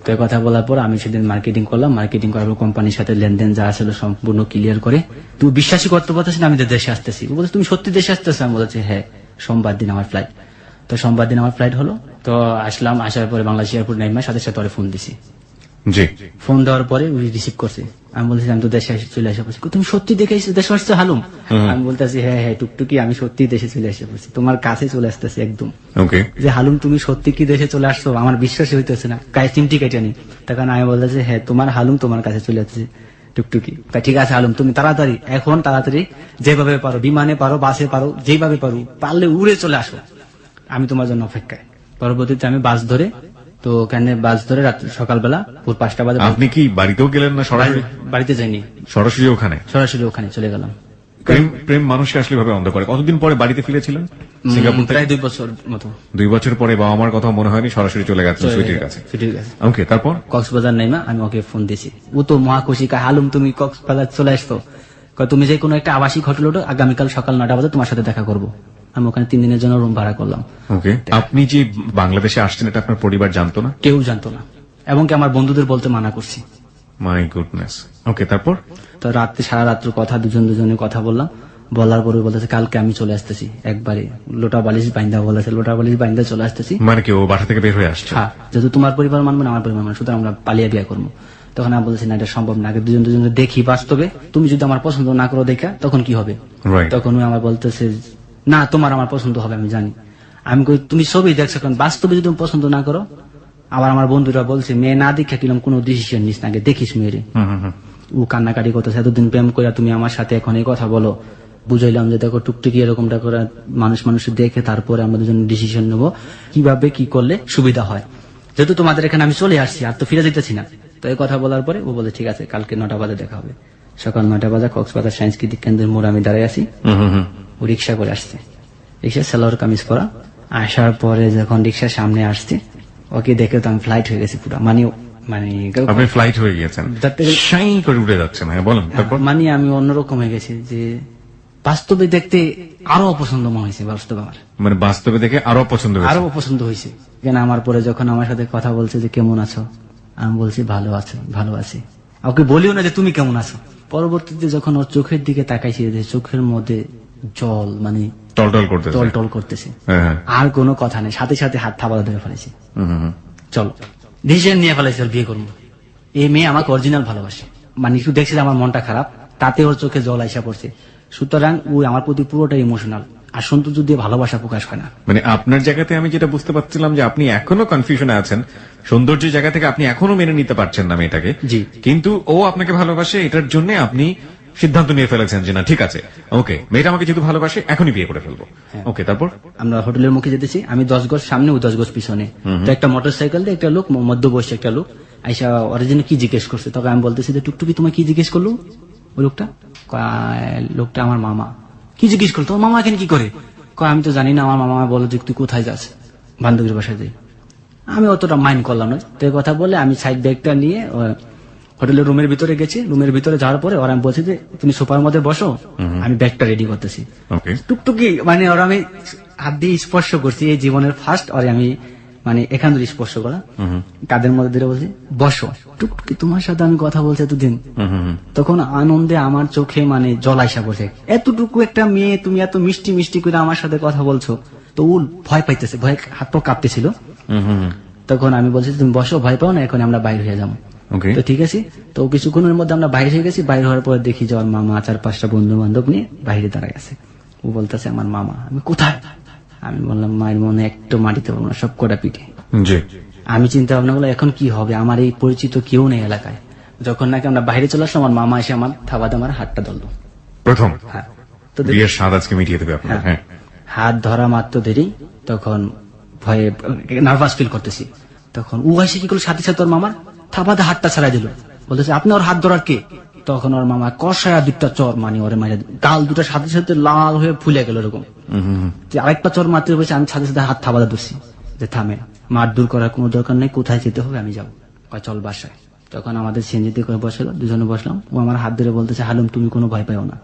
[SPEAKER 2] তো এই কথা বলার পর আমি সেদিন মার্কেটিং করলাম। মার্কেটিং করার পর কোম্পানির সাথে লেনদেন যা ছিল সম্পূর্ণ ক্লিয়ার করে, তুই বিশ্বাসই করতে পারছিস না আমি দেশে আসতেছি। ও বলছে তুমি সত্যি দেশে আসতেছো? আমি বলেছি হ্যাঁ, সোমবার দিন আমার ফ্লাইট। তো সোমবার দিন আমার ফ্লাইট হলো, তো আসলাম। আসার পরে বাংলাদেশ এয়ারপোর্ট নেমে সাথে সাথে ওরে ফোন দিছি।
[SPEAKER 1] জি।
[SPEAKER 2] ফোন দেওয়ার পরে উনি রিসিভ করছে। আমি বলছি আমি তো দেশে চলে এসে পড়ছি। তুমি সত্যি দেশে আসছো হালুম? আমি বলতেছি হ্যাঁ হ্যাঁ টুকটুকি, আমি সত্যি দেশে চলে এসে পড়ছি, তোমার কাছে চলে আসতেছি একদম।
[SPEAKER 1] ওকে।
[SPEAKER 2] যে হালুম তুমি সত্যি কি দেশে চলে আসছো? আমার বিশ্বাসই হইতেছে না, গায়ে চিমটি কেটে নি। তখন আমি বলতেছি হ্যাঁ তোমার হালুম তোমার কাছে চলে আসছে টুকটুকি। ঠিক আছে হালুম, তুমি তাড়াতাড়ি এখন তাড়াতাড়ি যেভাবে পারো, বিমানে পারো, বাসে পারো, যেভাবে পারো, পারলে উড়ে চলে আসো, আমি তোমার জন্য অপেক্ষায়। পরবর্তীতে আমি বাস ধরে, তো ওখানে বাস ধরে রাত সকালবেলা ভোর 5টা বাজে।
[SPEAKER 1] আপনি কি বাড়িতেও গেলেন না? সরাসরি
[SPEAKER 2] বাড়িতে যাইনি,
[SPEAKER 1] সরাসরি ওখানে?
[SPEAKER 2] সরাসরি ওখানে চলে গেলাম।
[SPEAKER 1] প্রেম মানুষকে আসলে ভাবে অন্ধ করে। কতদিন পরে বাড়িতে ফিরেছিলেন সিঙ্গাপুর থেকে?
[SPEAKER 2] প্রায় 2 বছর মতো।
[SPEAKER 1] 2 বছর পরে বাবা মার কথা মনে হয়নি, সরাসরি চলে গেছেন সুইটির কাছে?
[SPEAKER 2] সুইটির কাছে।
[SPEAKER 1] ওকে, তারপর?
[SPEAKER 2] কক্সবাজার নেমা আমি ওকে ফোন দিয়েছি। ও তো মহা খুশি, হালুম তুমি কক্সবাজার চলে আসতো, তুমি যে কোনো একটা আবাসিক হোটেল ওঠো, আগামীকাল সকাল 9টা বাজে তোমার সাথে দেখা করবো। আমি ওখানে 3 দিনের জন্য রুম ভাড়া করলাম।
[SPEAKER 1] ওকে। আপনি যে বাংলাদেশে আসছেন এটা আপনার পরিবার জানতো না?
[SPEAKER 2] কেউ জানতো না, এবং কি আমার বন্ধুদের বলতে মানা করছি।
[SPEAKER 1] My goodness. ওকে, তারপর?
[SPEAKER 2] তো রাত্রে সারা রাত্র কথা, দুজনে কথা বললাম। বলার পরে বলেছে কালকে আমি চলে আসতেছি, একবারে লোটা বালিশ বাইন্দা বলেছে, লোটা বালিশ বাইন্দা চলে আসতেছি।
[SPEAKER 1] মানে কি ও বাসা থেকে বের হয়ে আসছে?
[SPEAKER 2] হ্যাঁ, যেহেতু তোমার পরিবার মানবে না আমার পরিবার মানবে, সুতরাং আমরা পালিয়ে বিয়ে করবো। তখন আমি বলছি না এটা সম্ভব না, আগে দুজনকে দেখি বাস্তবে, তুমি যদি আমার পছন্দ না করো দেখা তখন কি হবে? তখন ও আমার বলতেছে না তোমার আমার পছন্দ হবে আমি জানি। আমি কই তুমি ছবি দেখছো, কারণ বাস্তবে যদি তুমি পছন্দ না করো। আবার আমার বন্ধুরা বলছে মেয়ে না দেখে কিলাম কোনো ডিসিশন নিস না, আগে দেখিস মেয়েরে। ও কান্নাকাটি করতেছে, এতদিন প্রেম করে তুমি আমার সাথে এখন এই কথা বলো। বুঝাইলাম যে দেখো টুকটুকি এরকমটা করে মানুষ দেখে তারপরে আমরা দুজন ডিসিশন নেবো কিভাবে কি করলে সুবিধা হয়, যেহেতু তোমাদের এখানে আমি চলে আসছি আর তো ফিরে যেতেছি না। তো এই কথা বলার পরে ও বলে ঠিক আছে কালকে 9টা বাজে দেখা হবে। সকাল 9টা বাজে কক্সবাজার সাংস্কৃতিক কেন্দ্রের মোড়ে আমি দাঁড়াই আছি। ও রিক্সা করে আসছে, রিক্সা সালোয়ার কামিজ পরা। আসার পরে যখন রিক্সার সামনে আসছে ওকে দেখে তো আমি ফ্লাইট হয়ে গেছি পুরো,
[SPEAKER 1] আপনি ফ্লাইট হয়ে গেছেন, শাই করে উঠে যাচ্ছেন। হ্যাঁ বলেন, তারপর?
[SPEAKER 2] আমি অন্যরকম হয়ে গেছি, যে বাস্তবে দেখতে আরো অপছন্দ মনে হয়েছে। বাস্তবে আমার
[SPEAKER 1] মানে বাস্তবে দেখে আরো পছন্দ হয়েছে? আরো
[SPEAKER 2] পছন্দ হয়েছে। কেন আমার পরে যখন আমার সাথে কথা বলছে যে কেমন আছো, আমি বলছি ভালো আছো, ভালো আছি। ওকে বলিও না যে তুমি কেমন আছো। পরবর্তীতে যখন ওর চোখের দিকে তাকাইছি, যে চোখের মধ্যে জল টলটল করতেছে, আর কোনো কথা নেই, সাথে সাথে হাত থাবাদা ধরে ফেলেছি। চলো ডিসিশন নিয়ে ফেলেছি, বিয়ে করবো। এই মেয়ে আমাকে অরিজিনাল ভালোবাসে, একটু দেখছি আমার মনটা খারাপ, তাতে ওর চোখে জল আইসা পড়ছে। সুতরাং ও আমার প্রতি পুরোটাই ইমোশনাল, আর সৌন্দর্য দিয়ে ভালোবাসা প্রকাশ হয় না।
[SPEAKER 1] মানে আপনার জায়গাতে আমি যেটা বুঝতে পারছিলাম যে আপনি এখনো কনফিউশনে আছেন, সৌন্দর্যের জায়গা থেকে আপনি এখনো মেনে নিতে পারছেন না মেয়েটাকে।
[SPEAKER 2] জি।
[SPEAKER 1] কিন্তু ও আপনাকে ভালোবাসে, এটার জন্য আপনি সিদ্ধান্ত নিয়ে ফেলেছেন যে না ঠিক আছে, ওকে মেয়েটা আমাকে যেহেতু ভালোবাসে এখনই বিয়ে করে ফেলবো। ওকে, তারপর?
[SPEAKER 2] আমরা হোটেলের মুখে যেতেছি, আমি 10 গজ সামনে, ও 10 গজ পিছনে। তো একটা মোটরসাইকেল দিয়ে একটা লোক, মধ্য বয়সী একটা লোক আইসা অরিজিনাল কি জিজ্ঞেস করছে। তখন আমি বলতেছি যে টুকটুকি তোমায় কি জিজ্ঞেস করলো ওই লোকটা? আমার মামা। কি জিজ্ঞেস করলো? তোমার মামা এখানে কি করে? আমি তো জানি না, আমার মামা বলো যে তুই কোথায় যাস, বান্ধবীর বাসায় যাই। আমি অতটা মাইন্ড করলাম না, তো এই কথা বলে আমি সাইড ব্যাগটা নিয়ে হোটেলের রুমের ভিতরে গেছি। রুমের ভিতরে যাওয়ার পরে ওরা আমি বলছি যে তুমি সোফার মধ্যে বসো, আমি ব্যাগটা রেডি করতেছি। টুকটুকি ওরা আমি হাত দিয়ে স্পর্শ করছি, এই জীবনের ফার্স্ট। আর আমি মানে এখান থেকে স্পর্শ করা, কাদের মধ্যে ধরে বলছি বসো, টুকটুকি তোমার সাথে আমি কথা বলছি এতদিন। তখন আনন্দে আমার চোখে মানে জল আইসা পড়ছে, এতটুকু একটা মেয়ে তুমি এত মিষ্টি মিষ্টি করে আমার সাথে কথা বলছো। তো ও ভয় পাইতেছে, ভয় হাত পা কাঁপতেছিল। তখন আমি বলছি তুমি বসো, ভয় পাও না, এখন আমরা বাইরে হয়ে যাবো। তো ঠিক আছে, তো কিছুক্ষণের মধ্যে আমরা বাইরে হয়ে গেছি। বাইরে হওয়ার পরে দেখি যে ওর মামা 4-5টা বন্ধু বান্ধব নিয়ে বাইরে দাঁড়ায় আছে। ও বলতেছে আমার মামা। আমি কোথায়? আমি বললাম মায়ের মনে একটু মাটিতে পারবো না, সব কটা পিঠে। আমি চিন্তা ভাবনা করলাম এখন কি হবে, আমার এই পরিচিত কেউ নেই এলাকায়। যখন নাকি আমরা বাইরে চলে আসলাম, আমার মামা এসে আমার থাবাতে আমার হাতটা ধরলো
[SPEAKER 1] প্রথম।
[SPEAKER 2] হ্যাঁ, তো
[SPEAKER 1] বিয়ের স্বাদ আজকে মিটিয়ে দেবে আপনার। হ্যাঁ,
[SPEAKER 2] হাত ধরা মাত্র দেরি, তখন ভয়ে নার্ভাস ফিল করতেছি। তখন ও এসে কি করলো, সাথে সাথে ওর মামার থাবাতে হাতটা ছাড়াই দিল, বলতেছে আপনি ওর হাত ধরার কে? তখন ওর মামা কষায়া দুটা চর মানে ওরে মারে, গাল দুটার সাথে সাথে লাল হয়ে ফুলে গেল এরকম। আরেকটা চর মাত্র বসে আমি সাথে সাথে হাত থাবাতে ধরছি যে থামে, মার দূর করার কোনো দরকার নেই, কোথায় যেতে হবে আমি যাবো, চল বাসায়। তখন আমাদের সিএনজিতে করে বসালো, দুজনে বসলাম। ও আমার হাত ধরে বলতেছে হালুম তুমি কোনো ভয় পাও না,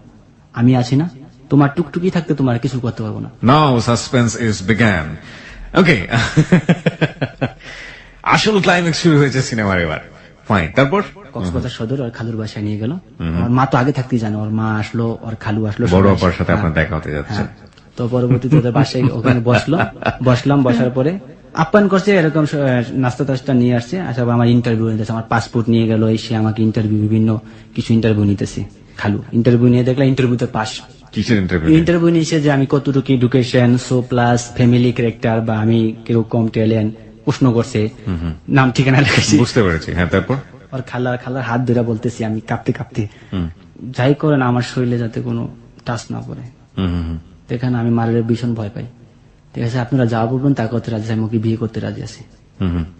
[SPEAKER 2] আমি আছি না, তোমার টুকটুকি থাকতে তোমার কিছু করতে পারবো না।
[SPEAKER 1] নাও সাসপেন্স ইজ বিগান। ওকে, আসল ক্লাইম্যাক্স শুরু হয়েছে সিনেমার এবার। ফাইন, তারপর
[SPEAKER 2] কক্সবাজার সদর আর খালুর বাসায় নিয়ে গেল। আমার মা তো আগে থাকতেই জানে, ওর মা আসলো, ওর খালু আসলো,
[SPEAKER 1] বড়
[SPEAKER 2] সবাই
[SPEAKER 1] অপার সাথে
[SPEAKER 2] হ্যাঁ,
[SPEAKER 1] আপনার দেখা হতে যাচ্ছে।
[SPEAKER 2] হ্যাঁ। তো পরবর্তীতে ওদের বাসায় ওখানে বসলাম। বসার পরে আপ্যায়ন করছে, এরকম নাস্তা টাস্তা নিয়ে আসছে। আসার পর আমার ইন্টারভিউ নিতেছে, আমার পাসপোর্ট নিয়ে গেল, এসে আমাকে ইন্টারভিউ বিভিন্ন কিছু ইন্টারভিউ নিতেছে। খালু ইন্টারভিউ নিয়ে দেখলাম ইন্টারভিউতে পাস।
[SPEAKER 1] কিসের ইন্টারভিউ?
[SPEAKER 2] ইন্টারভিউ নিয়েছে যে আমি কতটুকু education, so plus family character, বা আমি কিরকম ট্যালেন্ট প্রশ্ন করছে, নাম ঠিকানা লিখেছি।
[SPEAKER 1] বুঝতে পেরেছি। হ্যাঁ, তারপর
[SPEAKER 2] আর খালার হাত ধরে বলতেছি আমি কাঁপতে কাঁপতে, যাই করেন আমার শরীরে যাতে কোনো টাচ না পড়ে। এখানে আমি মারের ভীষণ ভয় পাই। ঠিক আছে, আপনারা যা বলবেন তা করতে রাজি, আমি ওকে বিয়ে করতে রাজি আছি।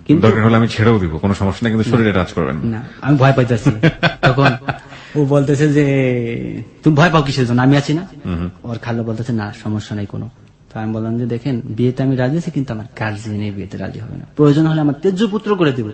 [SPEAKER 2] কিন্তু
[SPEAKER 1] দরকার হলে আমি ছেড়েও দিব, কোনো সমস্যা নেই, কিন্তু শরীরে টাচ করবেন না।
[SPEAKER 2] না, আমি ভয় পাইতেছি। তখন ও বলতেছে যে তুমি ভয় পাও কিসের জন্য, আমি আছি না। ওর খালা বলতেছে না সমস্যা নেই কোনো। তো আমি বললাম যে দেখেন বিয়েতে আমি রাজি আছি, কিন্তু আমার গার্জিয়ান এই বিয়েতে রাজি হবে না, প্রয়োজন হলে আমার তেজ্য পুত্র করে দেবো,